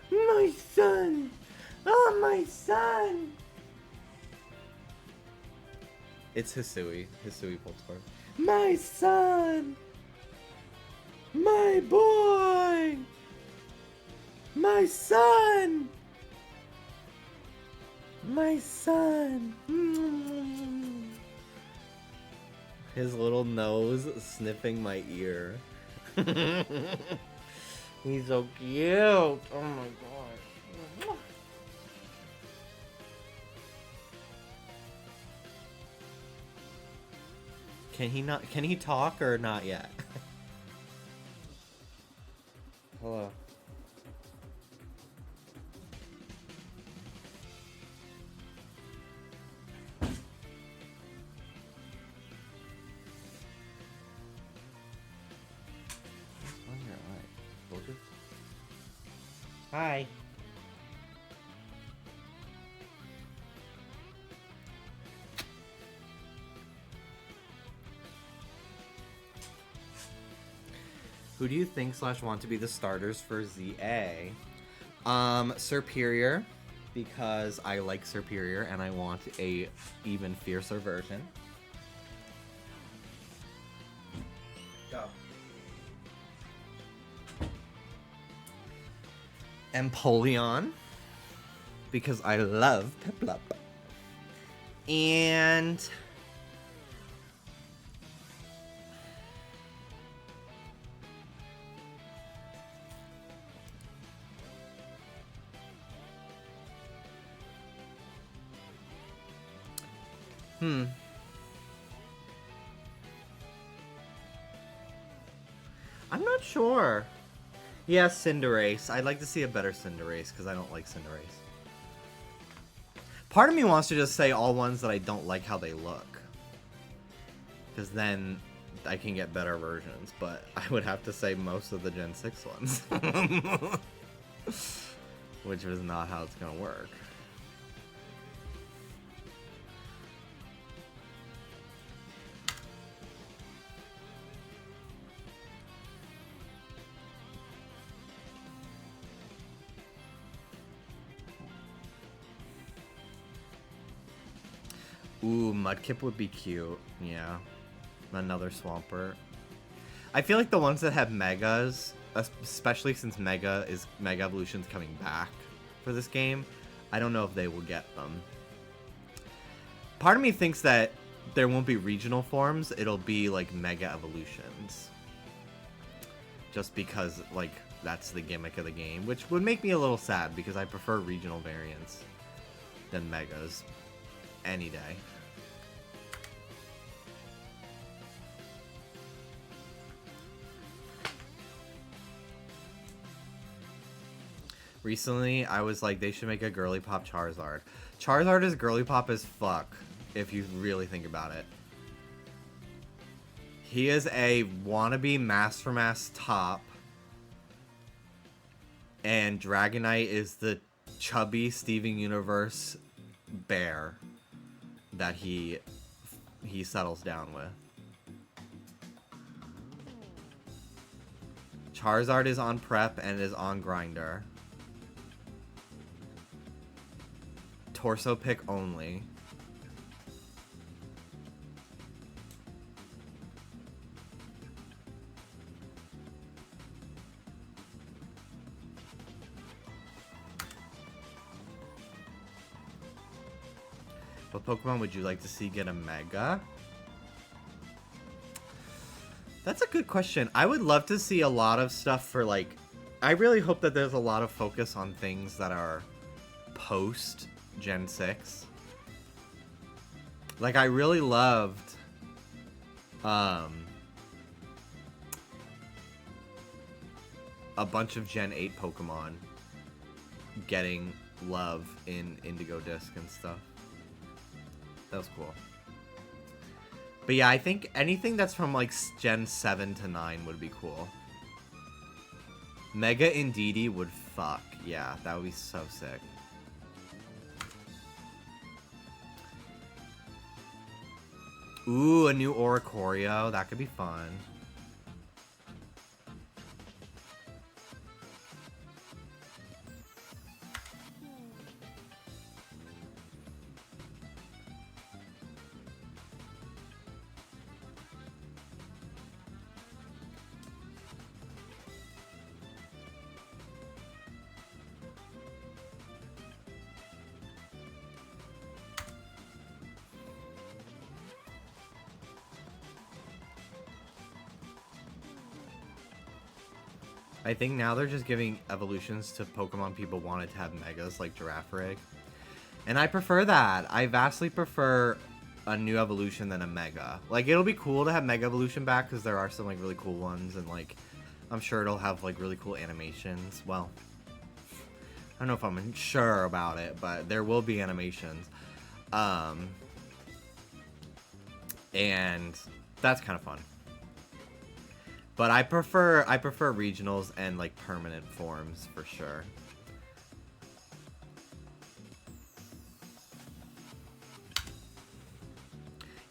My son. Oh, my son. It's Hisui. Hisui Poltor. My son. My boy. My son. My son. His little nose sniffing my ear. He's so cute. Oh my god. Can he talk or not yet? Hello. Hi. Who do you think / want to be the starters for ZA? Superior, because I like Superior and I want a even fiercer version. Go. Empoleon, because I love Piplup. And I'm not sure. Yeah, Cinderace. I'd like to see a better Cinderace, because I don't like Cinderace. Part of me wants to just say all ones that I don't like how they look. Because then I can get better versions, but I would have to say most of the Gen 6 ones. Which is not how it's going to work. Ooh, Mudkip would be cute. Yeah. Another Swampert. I feel like the ones that have Megas, especially since Mega Evolution's coming back for this game, I don't know if they will get them. Part of me thinks that there won't be regional forms, it'll be like Mega Evolutions. Just because, like, that's the gimmick of the game, which would make me a little sad because I prefer regional variants than Megas. Any day. Recently, I was like, they should make a girly pop Charizard. Charizard is girly pop as fuck, if you really think about it. He is a wannabe mass for mass top, and Dragonite is the chubby Steven Universe bear that he settles down with. Charizard is on prep and is on grinder. Torso pick only. What Pokemon would you like to see get a Mega? That's a good question. I would love to see a lot of stuff for, like... I really hope that there's a lot of focus on things that are post Gen 6. Like, I really loved... a bunch of Gen 8 Pokemon getting love in Indigo Disc and stuff. That was cool. But yeah, I think anything that's from like Gen 7 to 9 would be cool. Mega Indeedee would fuck. Yeah, that would be so sick. Ooh, a new Oricorio. That could be fun. I think now they're just giving evolutions to Pokemon people wanted to have megas, like Girafarig. And I prefer that. I vastly prefer a new evolution than a mega. Like, it'll be cool to have Mega Evolution back, because there are some, like, really cool ones, and, like, I'm sure it'll have, like, really cool animations. Well, I don't know if I'm sure about it, but there will be animations. And that's kind of fun. But I prefer regionals and like permanent forms for sure.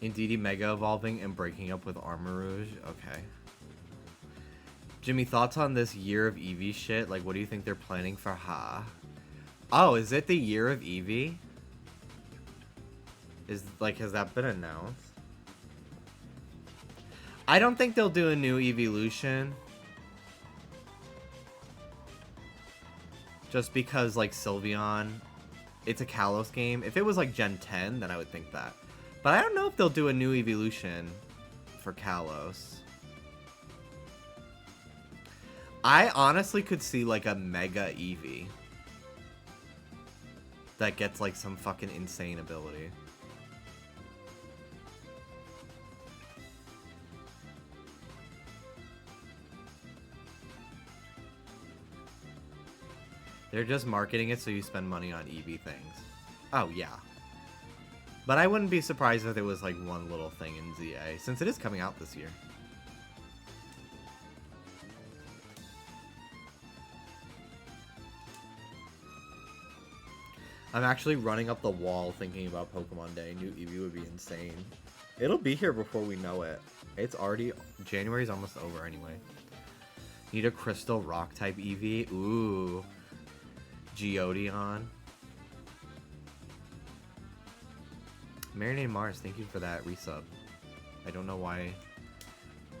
Indeedee Mega evolving and breaking up with Armarouge. Okay. Jimmy, thoughts on this year of Eevee shit? Like, what do you think they're planning for Ha? Oh, is it the year of Eevee? Is, like, has that been announced? I don't think they'll do a new evolution. Just because, like, Sylveon, it's a Kalos game. If it was, like, Gen 10, then I would think that. But I don't know if they'll do a new evolution for Kalos. I honestly could see, like, a Mega Eevee that gets, like, some fucking insane ability. They're just marketing it so you spend money on Eevee things. Oh, yeah. But I wouldn't be surprised if there was, like, one little thing in ZA, since it is coming out this year. I'm actually running up the wall thinking about Pokemon Day. New Eevee would be insane. It'll be here before we know it. It's already... January's almost over anyway. Need a Crystal Rock-type Eevee? Ooh... Geodeon. Marinated Mars, thank you for that resub. I don't know why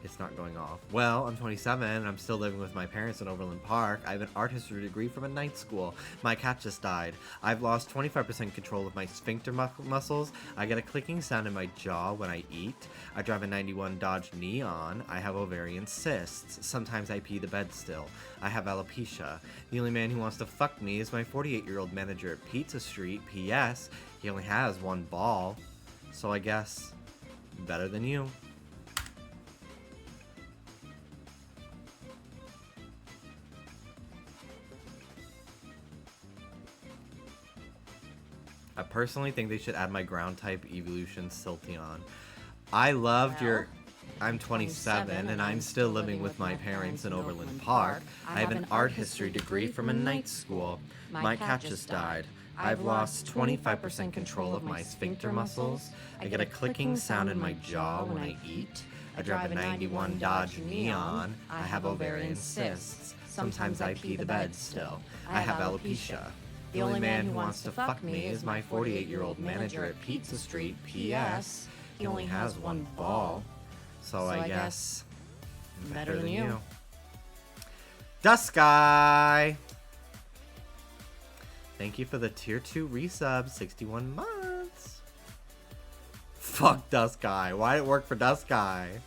it's not going off. Well, I'm 27 and I'm still living with my parents in Overland Park. I have an art history degree from a night school. My cat just died. I've lost 25% control of my sphincter muscles. I get a clicking sound in my jaw when I eat. I drive a 91 Dodge Neon. I have ovarian cysts. Sometimes I pee the bed still. I have alopecia. The only man who wants to fuck me is my 48-year-old manager at Pizza Street. P.S. He only has one ball. So I guess better than you. I personally think they should add my ground type evolution, Silteon. I loved your... I'm 27 and I'm still living with my parents in Overland Park. I have an art history degree from a night school. My cat just died. I've lost 25% control of my sphincter muscles. I get a clicking sound in my jaw when I eat. I drive a 91 Dodge Neon. I have ovarian cysts. Sometimes I pee the bed still. I have alopecia. The only man who wants to fuck me is my 48-year-old manager at Pizza Street. P.S. He only has one ball. So I guess better than you. Dusky! Thank you for the tier 2 resub, 61 months. Fuck Dusky. Why did it work for Dusky? I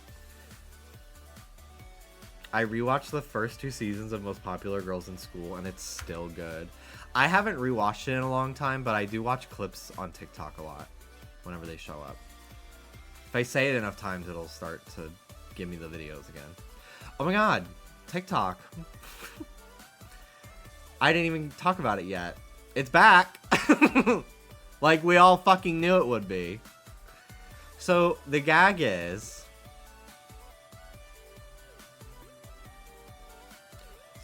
rewatched the first 2 seasons of Most Popular Girls in School, and it's still good. I haven't rewatched it in a long time, but I do watch clips on TikTok a lot whenever they show up. If I say it enough times, it'll start to give me the videos again. Oh my god, TikTok. I didn't even talk about it yet. It's back! Like we all fucking knew it would be. So, the gag is...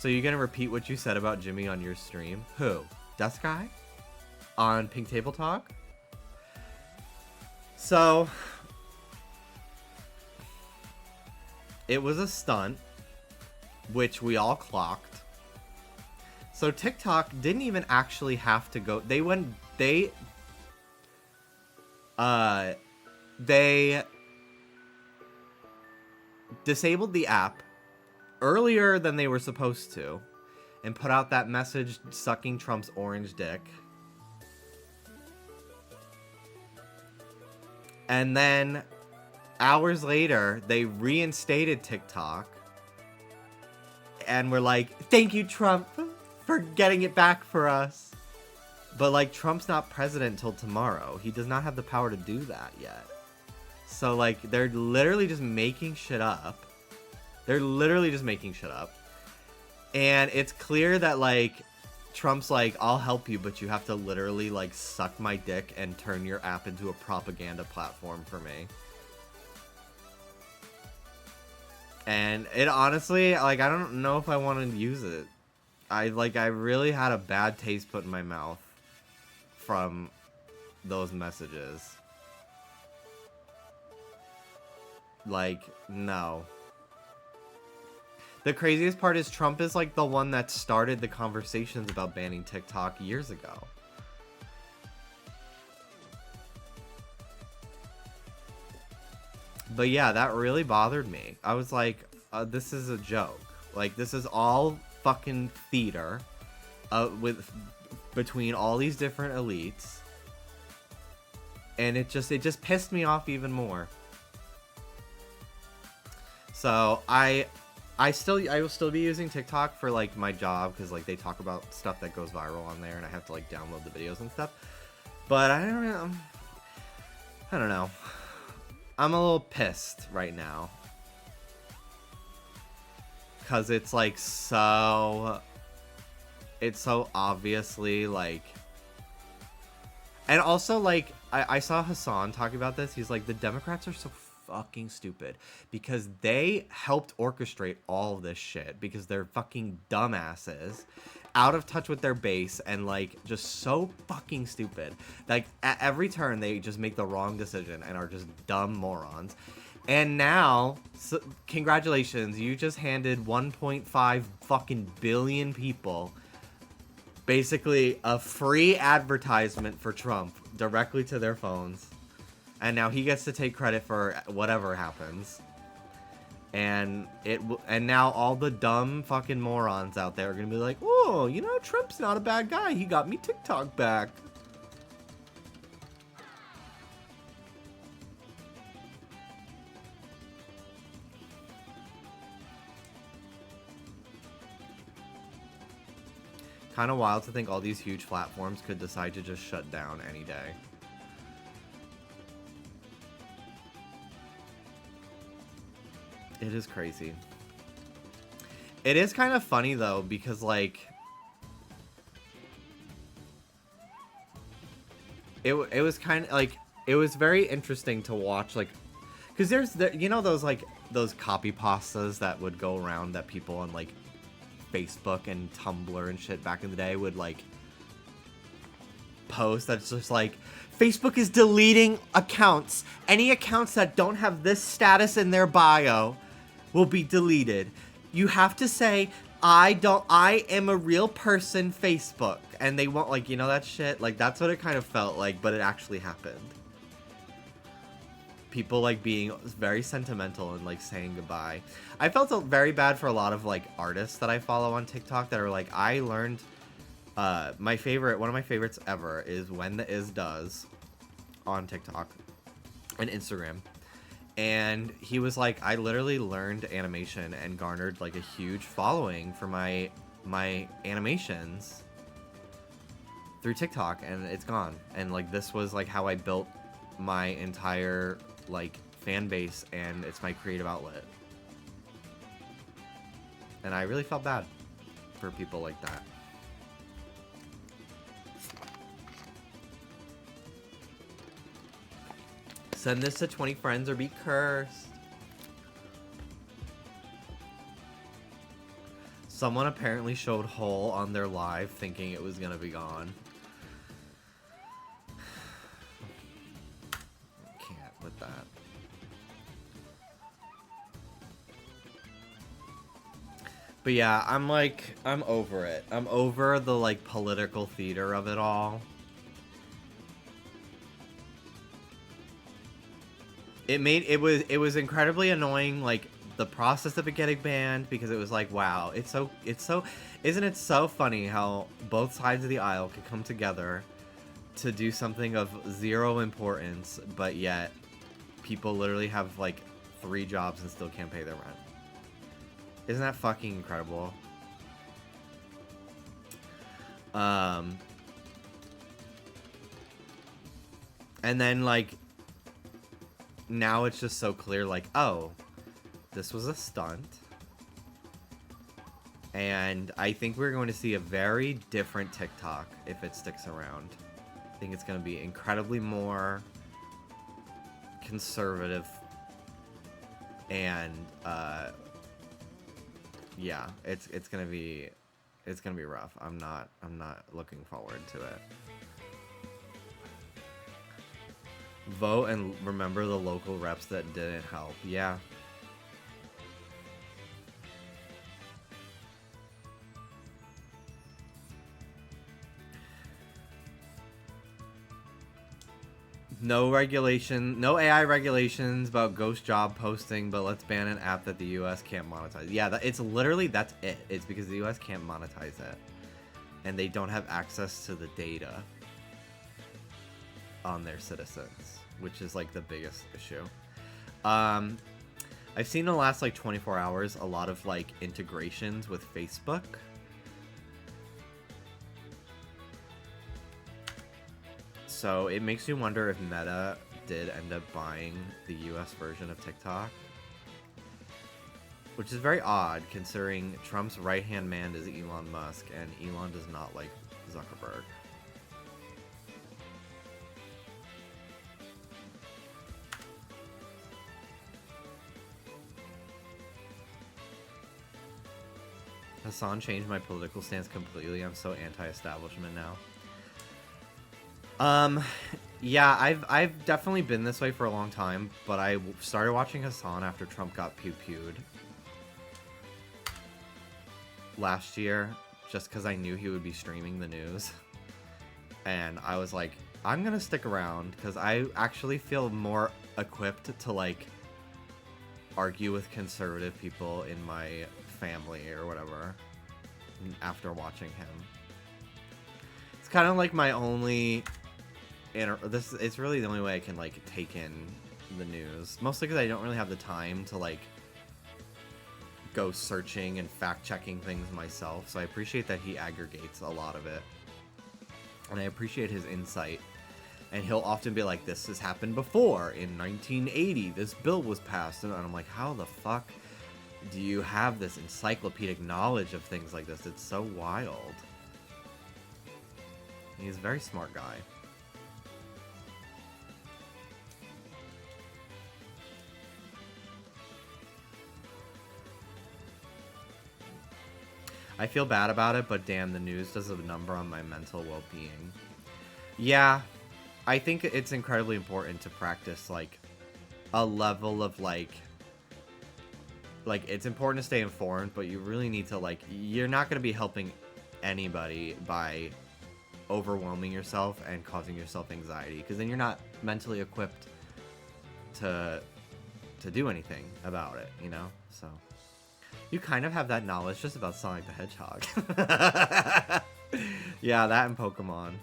So you're gonna repeat what you said about Jimmy on your stream? Who? Dust Guy? On Pink Table Talk? So it was a stunt, which we all clocked. So TikTok didn't even actually have to go. They disabled the app earlier than they were supposed to and put out that message sucking Trump's orange dick. And then hours later, they reinstated TikTok and were like, thank you, Trump, for getting it back for us. But, like, Trump's not president until tomorrow. He does not have the power to do that yet. So, like, they're literally just making shit up. They're literally just making shit up. And it's clear that, like, Trump's like, I'll help you, but you have to literally, like, suck my dick and turn your app into a propaganda platform for me. And it honestly, like, I don't know if I want to use it. I really had a bad taste put in my mouth from those messages. Like, no. The craziest part is Trump is like the one that started the conversations about banning TikTok years ago. But yeah, that really bothered me. I was like, this is a joke. Like, this is all fucking theater between all these different elites. And it just pissed me off even more. So I will still be using TikTok for like my job, because like they talk about stuff that goes viral on there and I have to like download the videos and stuff. But I don't know. I'm a little pissed right now. Cause it's like it's so obviously like, and also like I saw Hassan talking about this. He's like, the Democrats are so fucking stupid because they helped orchestrate all of this shit because they're fucking dumbasses, out of touch with their base, and like just so fucking stupid. Like at every turn they just make the wrong decision and are just dumb morons. And now, congratulations, you just handed 1.5 fucking billion people basically a free advertisement for Trump directly to their phones. And now he gets to take credit for whatever happens. And now all the dumb fucking morons out there are gonna be like, oh, you know, Trump's not a bad guy. He got me TikTok back. Kind of wild to think all these huge platforms could decide to just shut down any day. It is crazy. It is kind of funny though, because like it was kind of like, it was very interesting to watch, like, because you know those like those copy pastas that would go around that people on like Facebook and Tumblr and shit back in the day would like post, that's just like, Facebook is deleting accounts. Any accounts that don't have this status in their bio will be deleted. You have to say, I am a real person, Facebook. And they won't, like, you know that shit? Like, that's what it kind of felt like, but it actually happened. People, like, being very sentimental and, like, saying goodbye. I felt very bad for a lot of, like, artists that I follow on TikTok that are like, I learned, one of my favorites ever is When the Is Does on TikTok and Instagram. And he was like, I literally learned animation and garnered, like, a huge following for my animations through TikTok, and it's gone. And, like, this was, like, how I built my entire, like, fan base, and it's my creative outlet. And I really felt bad for people like that. Send this to 20 friends or be cursed. Someone apparently showed Hole on their live thinking it was gonna be gone. Can't with that. But yeah, I'm over it. I'm over the like political theater of it all. It was incredibly annoying, like the process of it getting banned, because it was like, wow, isn't it so funny how both sides of the aisle could come together to do something of zero importance, but yet people literally have like 3 jobs and still can't pay their rent. Isn't that fucking incredible? And then like now it's just so clear, like, oh, this was a stunt. And I think we're going to see a very different TikTok if it sticks around. I think it's going to be incredibly more conservative. And, yeah, it's going to be rough. I'm not looking forward to it. Vote and remember the local reps that didn't help. Yeah. No regulation, no AI regulations about ghost job posting, but let's ban an app that the US can't monetize. Yeah, it's literally, that's it. It's because the US can't monetize it. And they don't have access to the data on their citizens, which is like the biggest issue. I've seen in the last like 24 hours a lot of like integrations with Facebook. So it makes you wonder if Meta did end up buying the US version of TikTok. Which is very odd considering Trump's right-hand man is Elon Musk and Elon does not like Zuckerberg. Hassan changed my political stance completely. I'm so anti-establishment now. Yeah, I've definitely been this way for a long time, but I started watching Hassan after Trump got pew-pewed last year, just because I knew he would be streaming the news. And I was like, I'm gonna stick around, because I actually feel more equipped to, like, argue with conservative people in my family or whatever after watching him. It's kind of like my only... it's really the only way I can, like, take in the news. Mostly because I don't really have the time to, like, go searching and fact-checking things myself. So I appreciate that he aggregates a lot of it. And I appreciate his insight. And he'll often be like, this has happened before. In 1980, this bill was passed. And I'm like, how the fuck do you have this encyclopedic knowledge of things like this? It's so wild. He's a very smart guy. I feel bad about it, but damn, the news does a number on my mental well-being. Yeah, I think it's incredibly important to practice, like, a level of, like, it's important to stay informed, but you really need to, like, you're not going to be helping anybody by overwhelming yourself and causing yourself anxiety, because then you're not mentally equipped to do anything about it, you know? So... you kind of have that knowledge just about Sonic the Hedgehog. Yeah, that and Pokémon.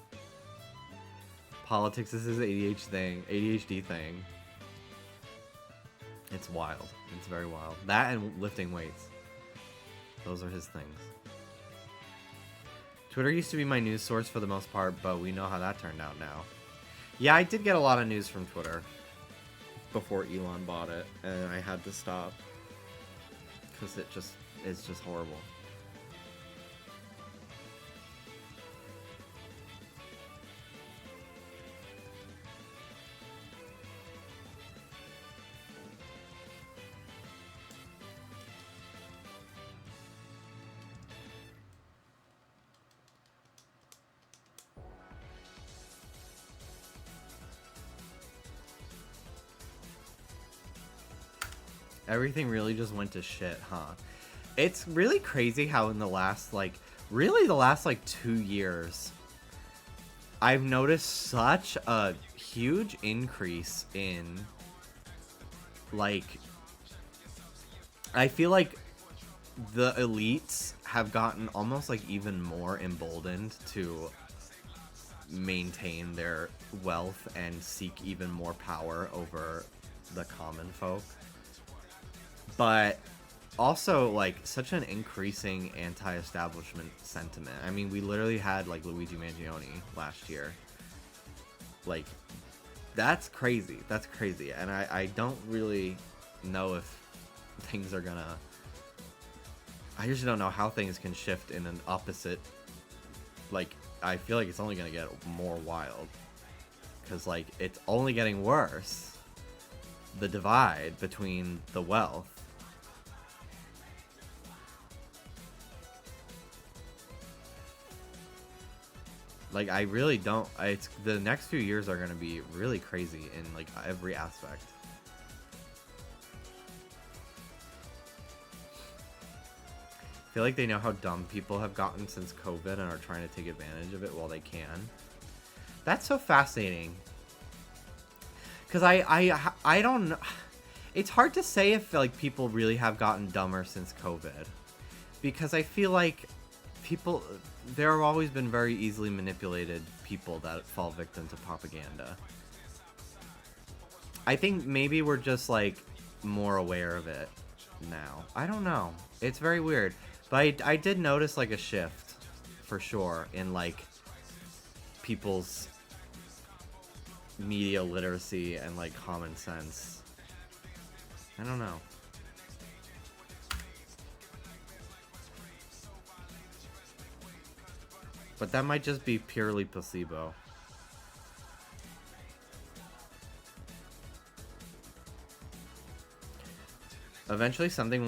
Politics is his ADHD thing. It's wild. It's very wild. That and lifting weights. Those are his things. Twitter used to be my news source for the most part, but we know how that turned out now. Yeah, I did get a lot of news from Twitter before Elon bought it, and I had to stop. Because it's just horrible. Everything really just went to shit, huh? It's really crazy how in the last, like, really the last, like, 2 years, I've noticed such a huge increase in, like, I feel like the elites have gotten almost, like, even more emboldened to maintain their wealth and seek even more power over the common folk. But also, like, such an increasing anti-establishment sentiment. I mean, we literally had, like, Luigi Mangione last year. Like, that's crazy. That's crazy. And I don't really know if things are gonna... I usually don't know how things can shift in an opposite... Like, I feel like it's only gonna get more wild. Because, like, it's only getting worse. The divide between the wealth. Like, I really don't... It's the next few years are going to be really crazy in, like, every aspect. I feel like they know how dumb people have gotten since COVID and are trying to take advantage of it while they can. That's so fascinating. Because I don't know... It's hard to say if, like, people really have gotten dumber since COVID. Because I feel like people... There have always been very easily manipulated people that fall victim to propaganda. I think maybe we're just, like, more aware of it now. I don't know. It's very weird. But I did notice, like, a shift, for sure, in, like, people's media literacy and, like, common sense. I don't know. But that might just be purely placebo. Eventually something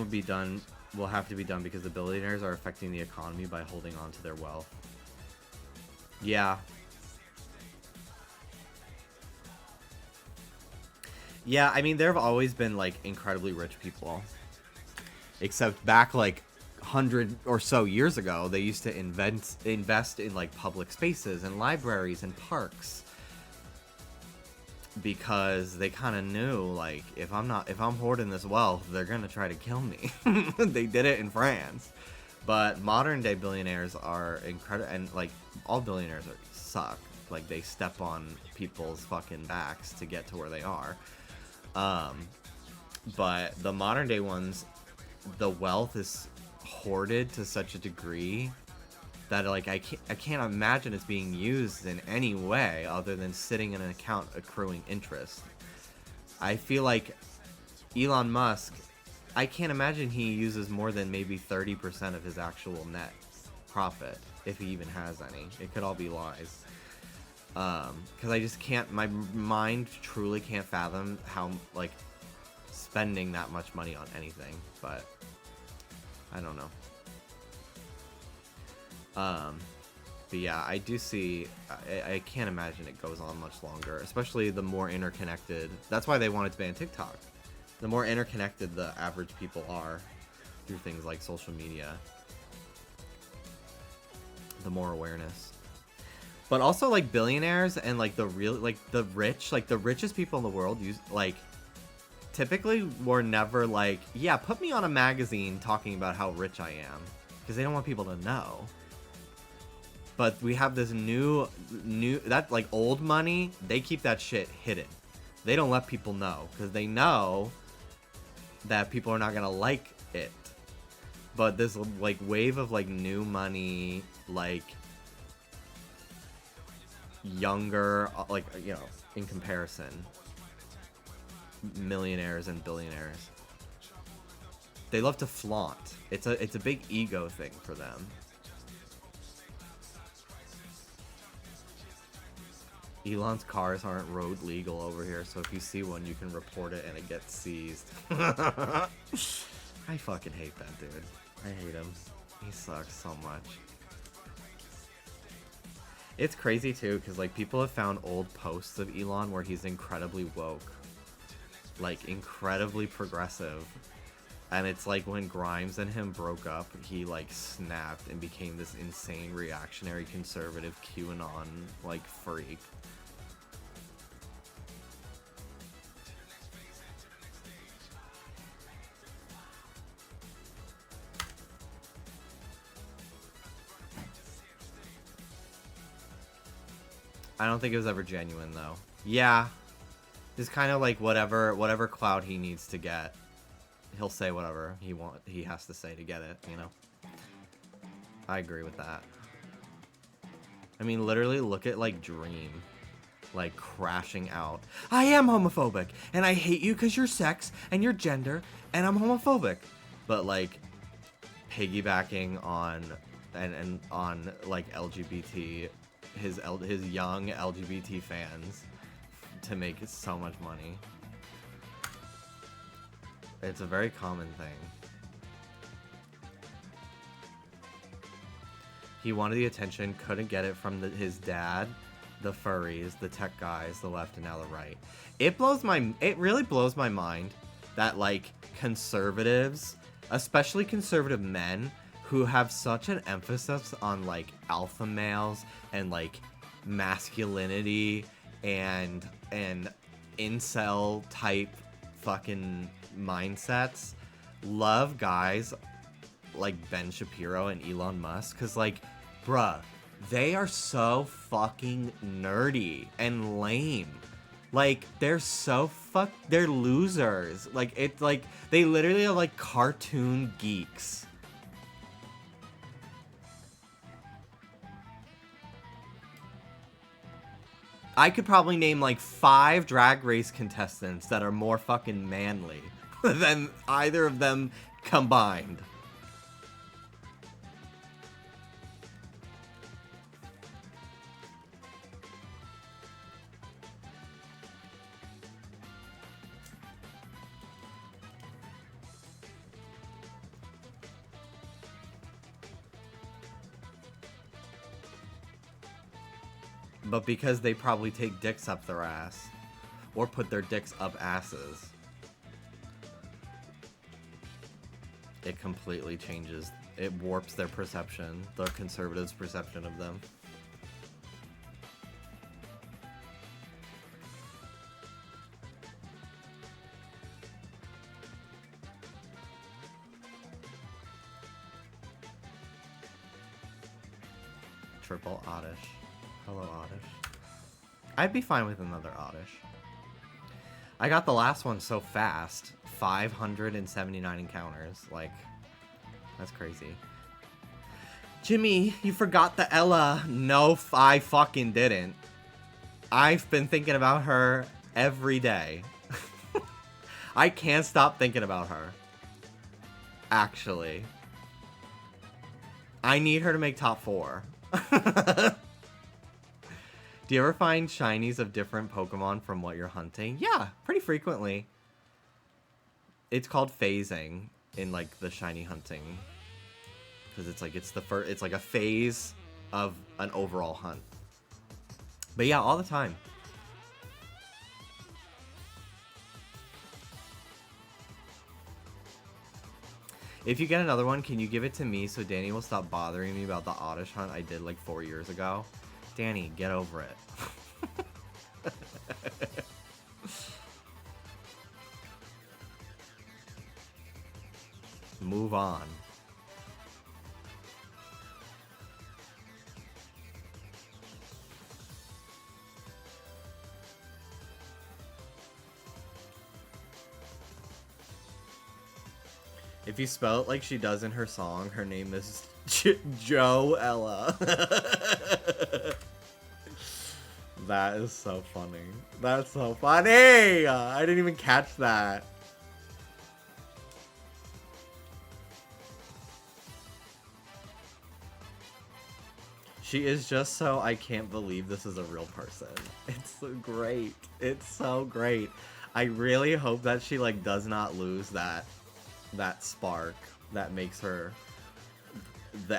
will have to be done because the billionaires are affecting the economy by holding on to their wealth. Yeah. Yeah, I mean, there have always been, like, incredibly rich people. Except back, like, 100 or so years ago, they used to invest in, like, public spaces and libraries and parks, because they kind of knew, like, if I'm hoarding this wealth, they're gonna try to kill me. They did it in France. But modern day billionaires are incredible, and, like, all billionaires suck. Like, they step on people's fucking backs to get to where they are. But the modern day ones, the wealth is hoarded to such a degree that, like, I can't imagine it's being used in any way other than sitting in an account accruing interest. I feel like Elon Musk, I can't imagine he uses more than maybe 30% of his actual net profit, if he even has any. It could all be lies. Because I just can't, my mind truly can't fathom how, like, spending that much money on anything, but I don't know. But yeah, I do see, I can't imagine it goes on much longer, especially the more interconnected. That's why they wanted to ban TikTok. The more interconnected the average people are through things like social media, the more awareness. But also, like, billionaires and, like, the real, like, the rich, like, the richest people in the world use, like, typically were never like, yeah, put me on a magazine talking about how rich I am, because they don't want people to know. But we have this new, that, like, old money, they keep that shit hidden. They don't let people know, because they know that people are not gonna like it. But this, like, wave of, like, new money, like, younger, like, you know, in comparison, millionaires and billionaires, they love to flaunt. It's a big ego thing for them. Elon's cars aren't road legal over here, so if you see one, you can report it and it gets seized. I fucking hate that dude. I hate him. He sucks so much. It's crazy too, because, like, people have found old posts of Elon where he's incredibly woke. like incredibly progressive. And it's like when Grimes and him broke up, he like snapped and became this insane reactionary conservative QAnon like freak. I don't think it was ever genuine though. Yeah. It's kind of like whatever clout he needs to get. He'll say whatever he has to say to get it, you know. I agree with that. I mean, literally look at like Dream like crashing out. I am homophobic and I hate you cuz you're sex and you're gender and I'm homophobic. But like piggybacking on and on like LGBT his young LGBT fans to make so much money. It's a very common thing. He wanted the attention, couldn't get it from his dad, the furries, the tech guys, the left, and now the right. It really blows my mind that like conservatives, especially conservative men, who have such an emphasis on like alpha males and like masculinity and incel type fucking mindsets, love guys like Ben Shapiro and Elon Musk, because like, bruh, they are so fucking nerdy and lame. Like, they're they're losers. Like, it's like they literally are like cartoon geeks. I could probably name like 5 Drag Race contestants that are more fucking manly than either of them combined. But because they probably take dicks up their ass. Or put their dicks up asses. It completely changes. It warps their perception. The conservatives' perception of them. Triple Oddish. Hello, Oddish. I'd be fine with another Oddish. I got the last one so fast. 579 encounters. Like, that's crazy. Jimmy, you forgot the Ella. No, I fucking didn't. I've been thinking about her every day. I can't stop thinking about her. Actually. I need her to make top 4. Do you ever find shinies of different Pokemon from what you're hunting? Yeah, pretty frequently. It's called phasing in like the shiny hunting, because it's like it's like a phase of an overall hunt. But yeah, all the time. If you get another one, can you give it to me so Danny will stop bothering me about the Oddish hunt I did like 4 years ago? Danny, get over it. Move on. If you spell it like she does in her song, her name is Joella. That is so funny. That's so funny! I didn't even catch that. She is just so I can't believe this is a real person. It's so great. It's so great. I really hope that she like does not lose that spark that makes her the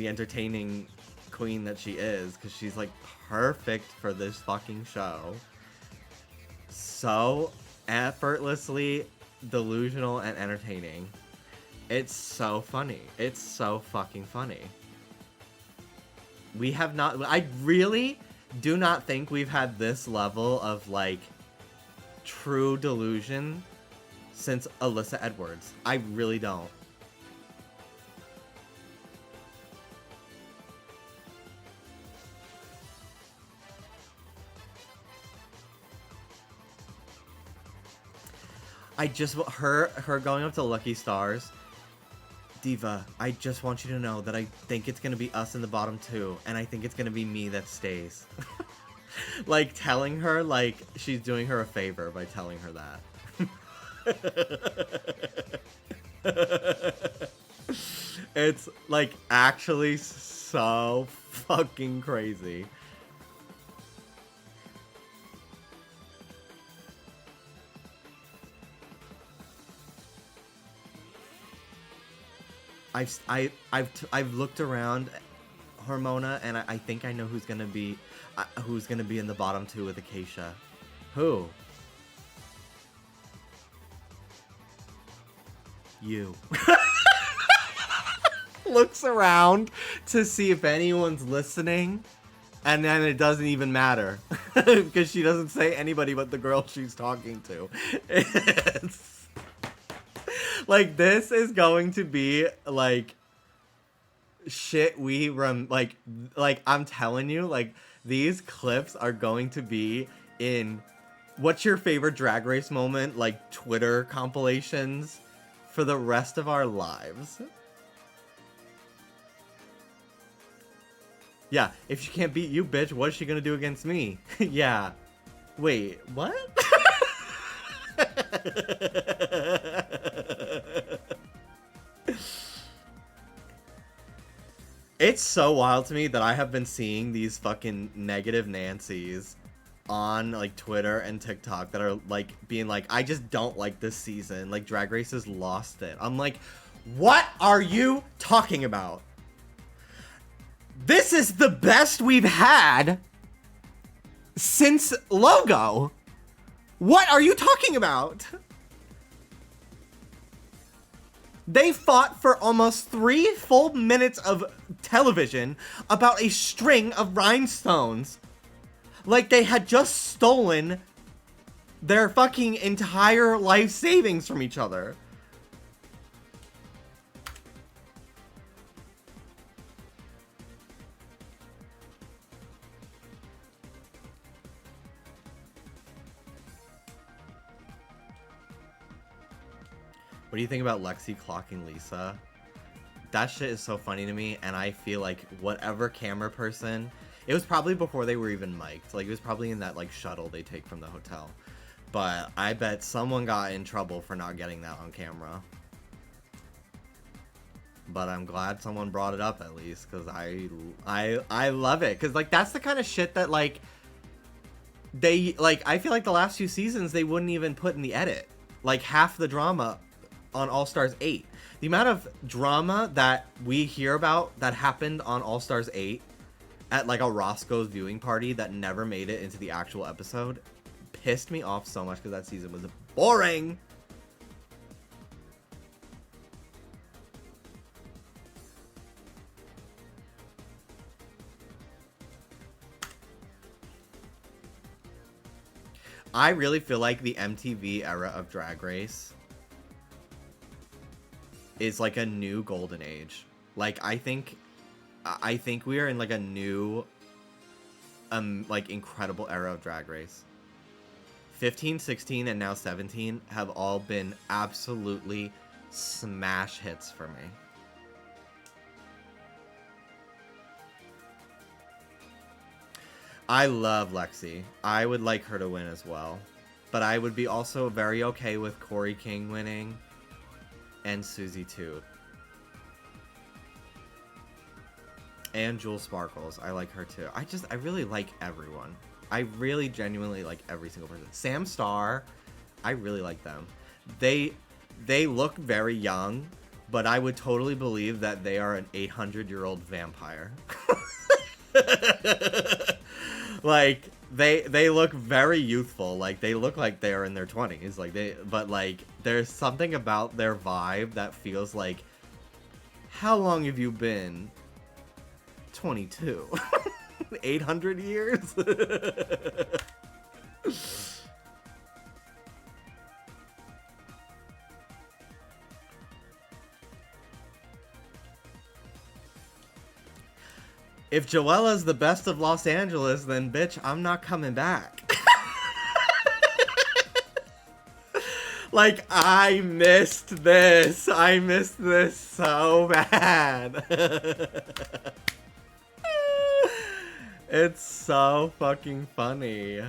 entertaining queen that she is, because she's like perfect for this fucking show. So effortlessly delusional and entertaining. It's so funny. It's so fucking funny. We have not... I really do not think we've had this level of, like, true delusion since Alyssa Edwards. I really don't. I just... Her going up to Lucky Stars... Diva, I just want you to know that I think it's gonna be us in the bottom two, and I think it's gonna be me that stays. Like, telling her, like, she's doing her a favor by telling her that. It's, like, actually so fucking crazy. I've looked around, Hormona, and I think I know who's gonna be in the bottom two with Acacia. Who? You. Looks around to see if anyone's listening, and then it doesn't even matter because she doesn't say anybody but the girl she's talking to. It's... Like, this is going to be, like, shit we run, like, I'm telling you, like, these clips are going to be in what's your favorite Drag Race moment, like, Twitter compilations for the rest of our lives. Yeah, if she can't beat you, bitch, what is she gonna do against me? Yeah. Wait, what? It's so wild to me that I have been seeing these fucking negative Nancys on, like, Twitter and TikTok that are, like, being like, I just don't like this season. Like, Drag Race has lost it. I'm like, what are you talking about? This is the best we've had since Logo. What are you talking about? They fought for almost 3 full minutes of television about a string of rhinestones. Like they had just stolen their fucking entire life savings from each other. What do you think about Lexi clocking Lisa? That shit is so funny to me, and I feel like whatever camera person... It was probably before they were even mic'd. Like, it was probably in that, like, shuttle they take from the hotel. But I bet someone got in trouble for not getting that on camera. But I'm glad someone brought it up, at least, because I love it. Because, like, that's the kind of shit that, like, they... Like, I feel like the last few seasons, they wouldn't even put in the edit. Like, half the drama on All Stars 8. The amount of drama that we hear about that happened on All Stars 8 at like a Roscoe's viewing party that never made it into the actual episode pissed me off so much because that season was boring. I really feel like the MTV era of Drag Race is like a new golden age. Like, I think we are in like a new like incredible era of Drag Race. 15, 16, and now 17 have all been absolutely smash hits for me. I love Lexi. I would like her to win as well. But I would be also very okay with Corey King winning. And Susie too. And Jewel Sparkles. I like her too. I really like everyone. I really genuinely like every single person. Sam Starr, I really like them. They look very young, but I would totally believe that they are an 800-year-old vampire. Like, They look very youthful. Like, they look like they're in their 20s. Like, but like, there's something about their vibe that feels like, how long have you been? 22. 800 years? If Joella's the best of Los Angeles, then bitch, I'm not coming back. Like, I missed this. I missed this so bad. It's so fucking funny.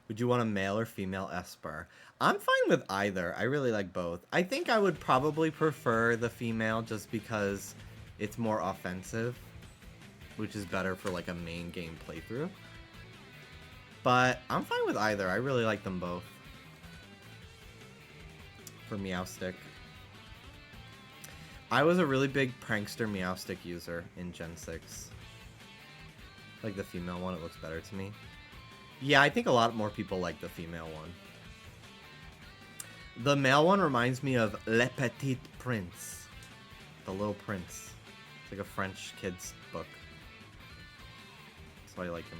Would you want a male or female Esper? I'm fine with either. I really like both. I think I would probably prefer the female just because it's more offensive, which is better for like a main game playthrough. But I'm fine with either. I really like them both. For Meowstick. I was a really big prankster Meowstick user in Gen 6. Like the female one, it looks better to me. Yeah, I think a lot more people like the female one. The male one reminds me of Le Petit Prince. The Little Prince. It's like a French kid's book. That's why I like him.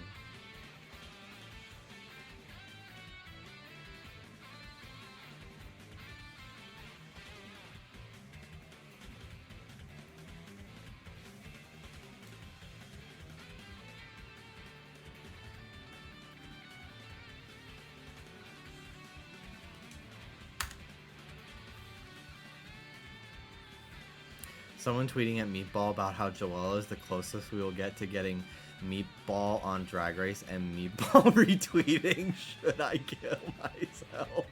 Someone tweeting at Meatball about how Joella is the closest we will get to getting Meatball on Drag Race, and Meatball retweeting, should I kill myself?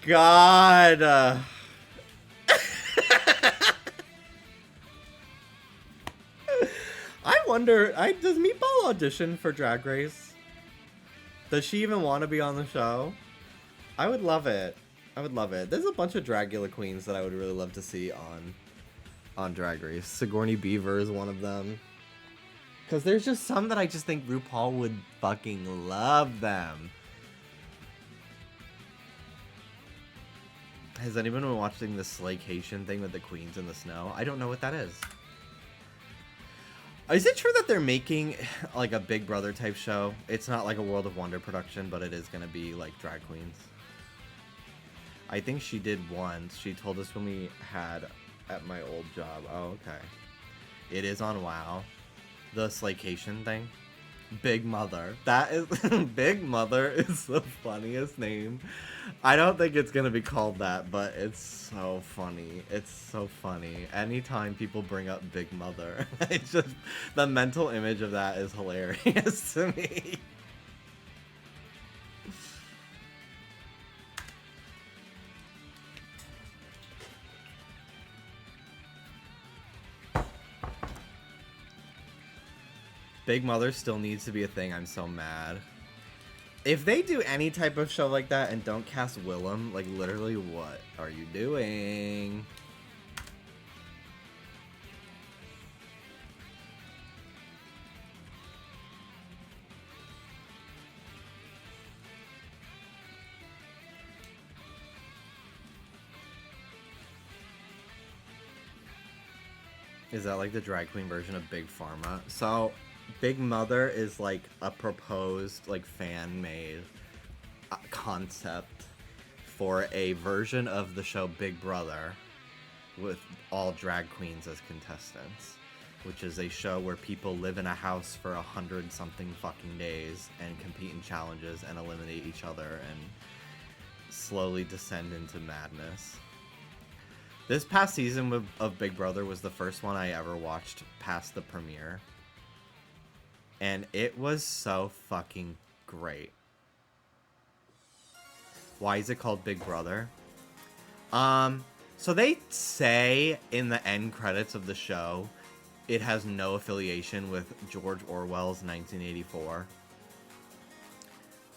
God. I wonder, does Meatball audition for Drag Race? Does she even want to be on the show? I would love it. I would love it. There's a bunch of Dragula queens that I would really love to see on Drag Race. Sigourney Beaver is one of them. Because there's just some that I just think RuPaul would fucking love them. Has anyone been watching the Slaycation thing with the queens in the snow? I don't know what that is. Is it true that they're making like a Big Brother type show? It's not like a World of Wonder production, but it is going to be like drag queens. I think she did once. She told us when we had at my old job. Oh, okay. It is on WoW. The Slaycation thing. Big Mother. That is Big Mother is the funniest name. I don't think it's gonna be called that, but it's so funny. It's so funny. Anytime people bring up Big Mother, it's just the mental image of that is hilarious to me. Big Mother still needs to be a thing. I'm so mad. If they do any type of show like that and don't cast Willem, like literally what are you doing? Is that like the drag queen version of Big Pharma? So Big Mother is like a proposed, like fan-made concept for a version of the show Big Brother with all drag queens as contestants, which is a show where people live in a house for 100-something fucking days and compete in challenges and eliminate each other and slowly descend into madness. This past season of Big Brother was the first one I ever watched past the premiere. And it was so fucking great. Why is it called Big Brother? So they say in the end credits of the show, it has no affiliation with George Orwell's 1984.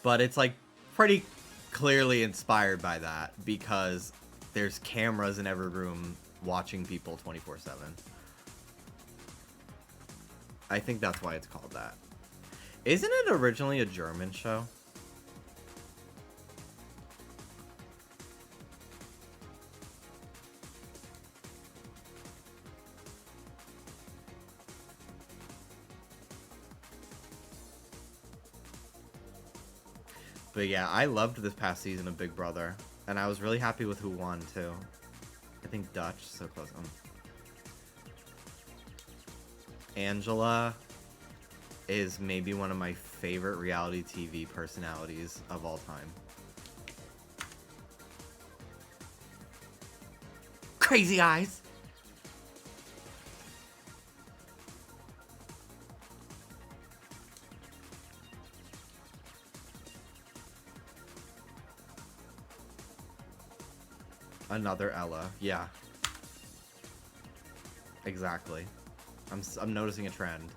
But it's like pretty clearly inspired by that because there's cameras in every room watching people 24/7. I think that's why it's called that. Isn't it originally a German show? But yeah, I loved this past season of Big Brother. And I was really happy with who won, too. I think Dutch, so close. Angela is maybe one of my favorite reality TV personalities of all time. Crazy eyes! Another Ella, yeah. Exactly. I'm noticing a trend.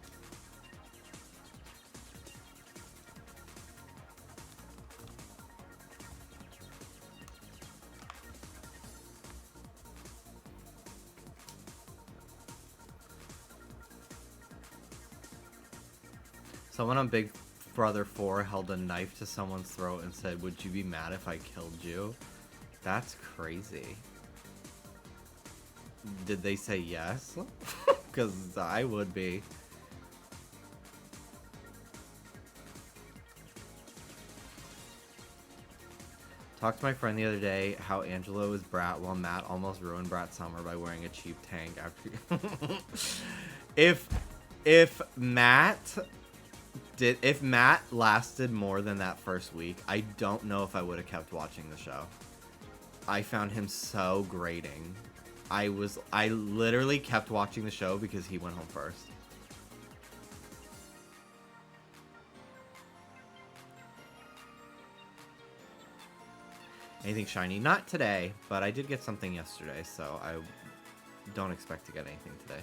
Someone on Big Brother 4 held a knife to someone's throat and said, "Would you be mad if I killed you?" That's crazy. Did they say yes? Because I would be. Talked to my friend the other day how Angela was Brat while Matt almost ruined Brat's summer by wearing a cheap tank after. if Matt lasted more than that first week, I don't know if I would have kept watching the show. I found him so grating. I literally kept watching the show because he went home first. Anything shiny? Not today, but I did get something yesterday, so I don't expect to get anything today.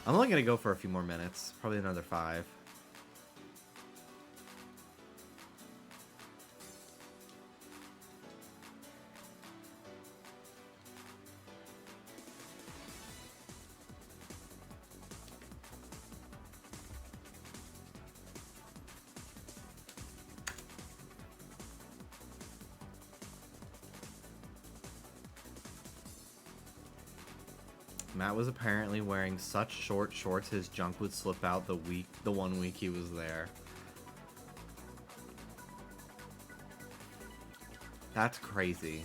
I'm only going to go for a few more minutes, probably another 5. Matt was apparently wearing such short shorts his junk would slip out the 1 week he was there. That's crazy.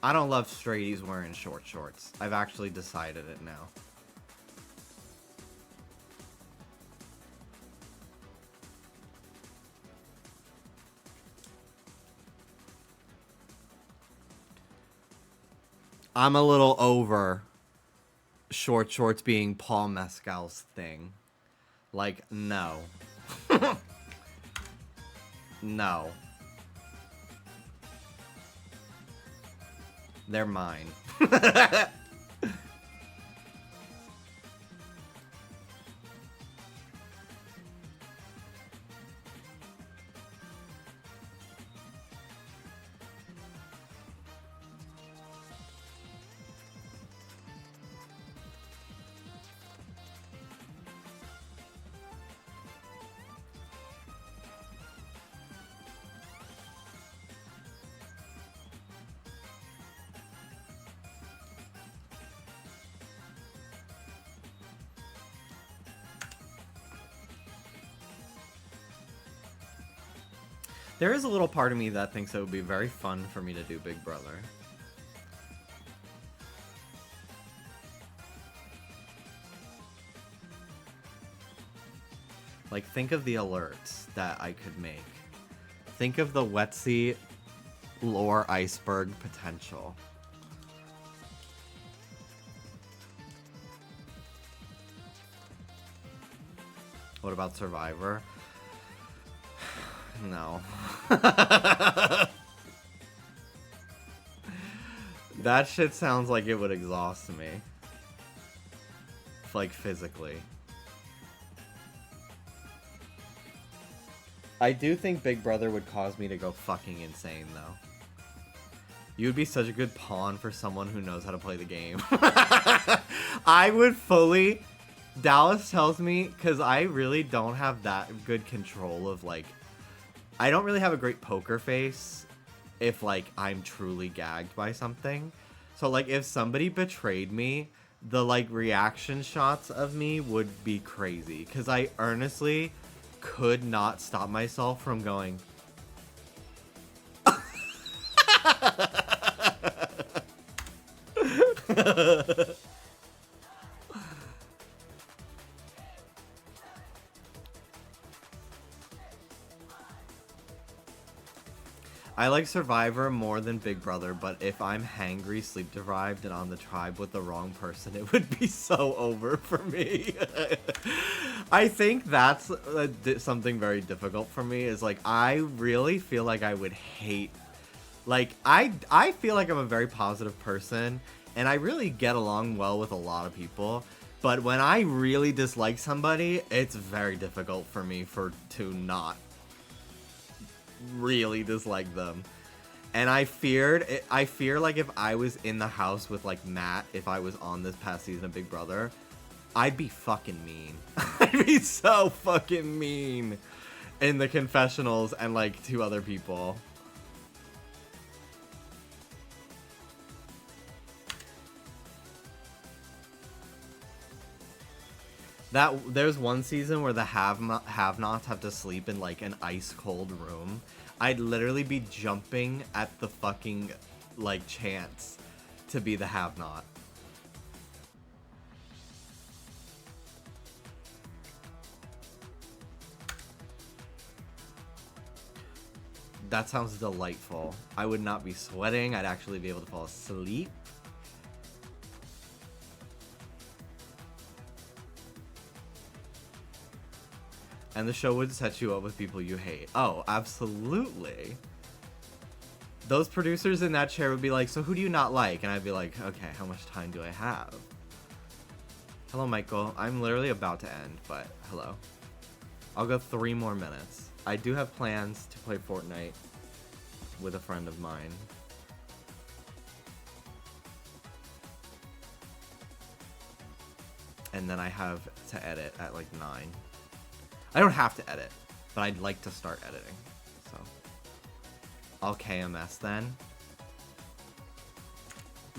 I don't love straighties wearing short shorts. I've actually decided it now. I'm a little over short shorts being Paul Mescal's thing. Like, no. No. They're mine. There is a little part of me that thinks it would be very fun for me to do Big Brother. Like, think of the alerts that I could make. Think of the Wetsy lore iceberg potential. What about Survivor? No. That shit sounds like it would exhaust me. Like, physically. I do think Big Brother would cause me to go fucking insane, though. You would be such a good pawn for someone who knows how to play the game. I would fully... Dallas tells me, because I really don't have that good control of, like... I don't really have a great poker face if, like, I'm truly gagged by something. So, like, if somebody betrayed me, the, like, reaction shots of me would be crazy. Because I earnestly could not stop myself from going... I like Survivor more than Big Brother, but if I'm hangry, sleep deprived, and on the tribe with the wrong person, it would be so over for me. I think that's something very difficult for me, is like, I really feel like I would hate, like, I feel like I'm a very positive person, and I really get along well with a lot of people, but when I really dislike somebody, it's very difficult for me to not really dislike them. And I fear like if I was in the house with like Matt, if I was on this past season of Big Brother, I'd be fucking mean. I'd be so fucking mean in the confessionals and like to other people. There's one season where the have-nots have to sleep in like an ice-cold room. I'd literally be jumping at the fucking, like, chance to be the have-not. That sounds delightful. I would not be sweating. I'd actually be able to fall asleep. And the show would set you up with people you hate. Oh, absolutely. Those producers in that chair would be like, so who do you not like? And I'd be like, okay, how much time do I have? Hello, Michael. I'm literally about to end, but hello. I'll go 3 more minutes. I do have plans to play Fortnite with a friend of mine. And then I have to edit at like 9. I don't have to edit, but I'd like to start editing, so I'll KMS then.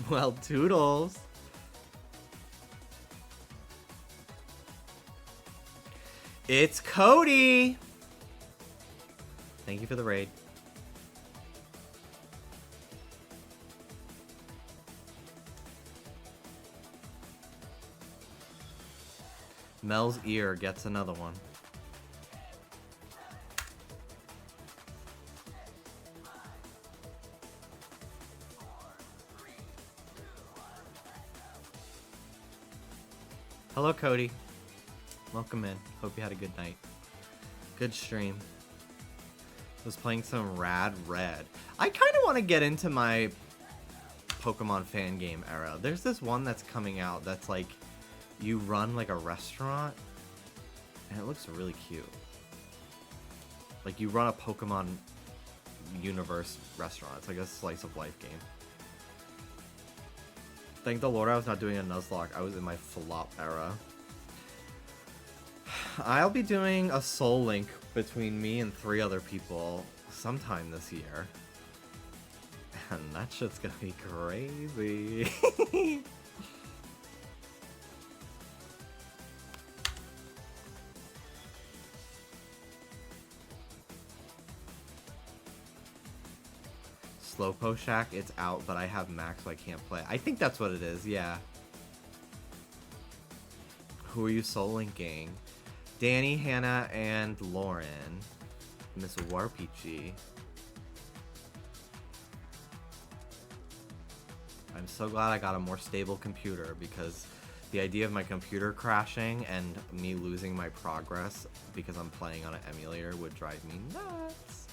Well, toodles. It's Cody! Thank you for the raid. Mel's ear gets another one. Hello, Cody. Welcome in. Hope you had a good night. Good stream. Was playing some Rad Red. I kind of want to get into my Pokemon fan game era. There's this one that's coming out that's like, you run like a restaurant, and it looks really cute. Like, you run a Pokemon universe restaurant. It's like a slice of life game. Thank the Lord I was not doing a Nuzlocke. I was in my flop era. I'll be doing a Soul Link between me and 3 other people sometime this year. And that shit's gonna be crazy. Slowpoke Shack, it's out, but I have Max, so I can't play. I think that's what it is, yeah. Who are you soul linking? Danny, Hannah, and Lauren. Miss Warpeachy. I'm so glad I got a more stable computer, because the idea of my computer crashing and me losing my progress because I'm playing on an emulator would drive me nuts.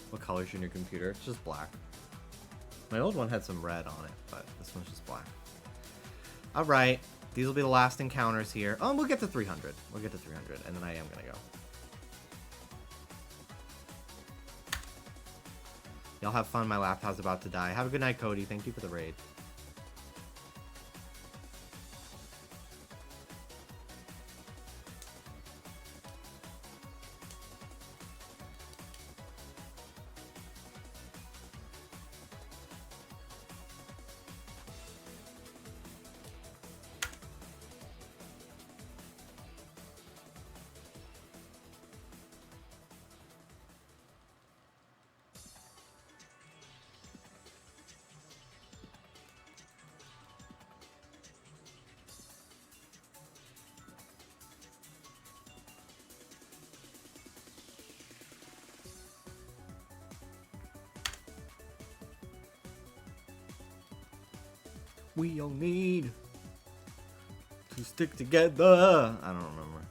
What color is your new computer? It's just black. My old one had some red on it, but this one's just black. Alright, these will be the last encounters here. Oh, we'll get to 300. We'll get to 300, and then I am gonna go. Y'all have fun, my laptop's about to die. Have a good night, Cody. Thank you for the raid. We all need to stick together. I don't remember.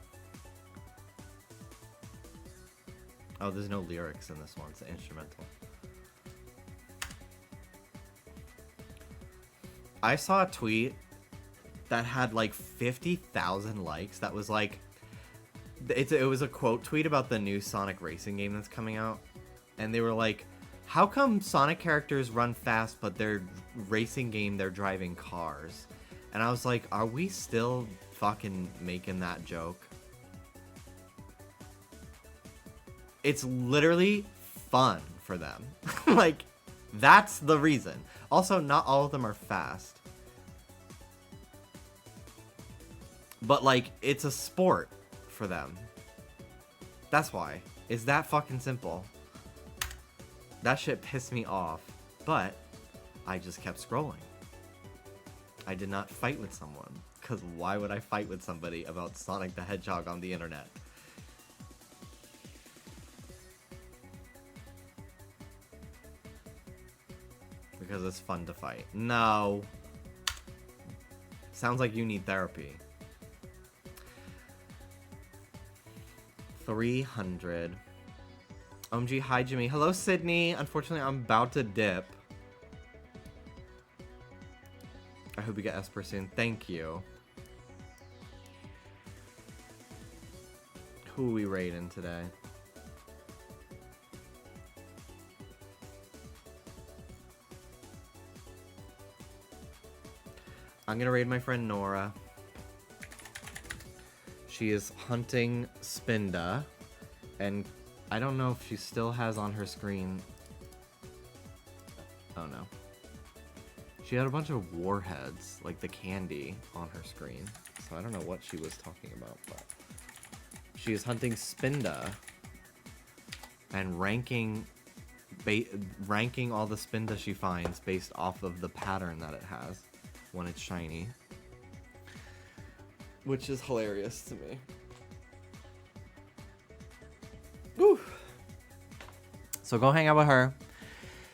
Oh, there's no lyrics in this one. It's an instrumental. I saw a tweet that had like 50,000 likes. That was like, it was a quote tweet about the new Sonic racing game that's coming out. And they were like, how come Sonic characters run fast, but their racing game, they're driving cars? And I was like, are we still fucking making that joke? It's literally fun for them. Like, that's the reason. Also, not all of them are fast. But, like, it's a sport for them. That's why. It's that fucking simple. That shit pissed me off, but I just kept scrolling. I did not fight with someone, because why would I fight with somebody about Sonic the Hedgehog on the internet? Because it's fun to fight. No. Sounds like you need therapy. 300. OMG, hi Jimmy. Hello Sydney. Unfortunately, I'm about to dip. I hope you get Esper soon. Thank you. Who are we raiding today? I'm gonna raid my friend Nora. She is hunting Spinda, and I don't know if she still has on her screen. Oh no. She had a bunch of warheads, like the candy, on her screen. So I don't know what she was talking about, but she is hunting Spinda and ranking all the Spinda she finds based off of the pattern that it has when it's shiny. Which is hilarious to me. Woo. So go hang out with her.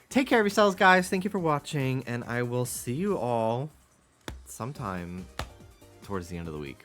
Take care of yourselves, guys. Thank you for watching, and I will see you all sometime towards the end of the week.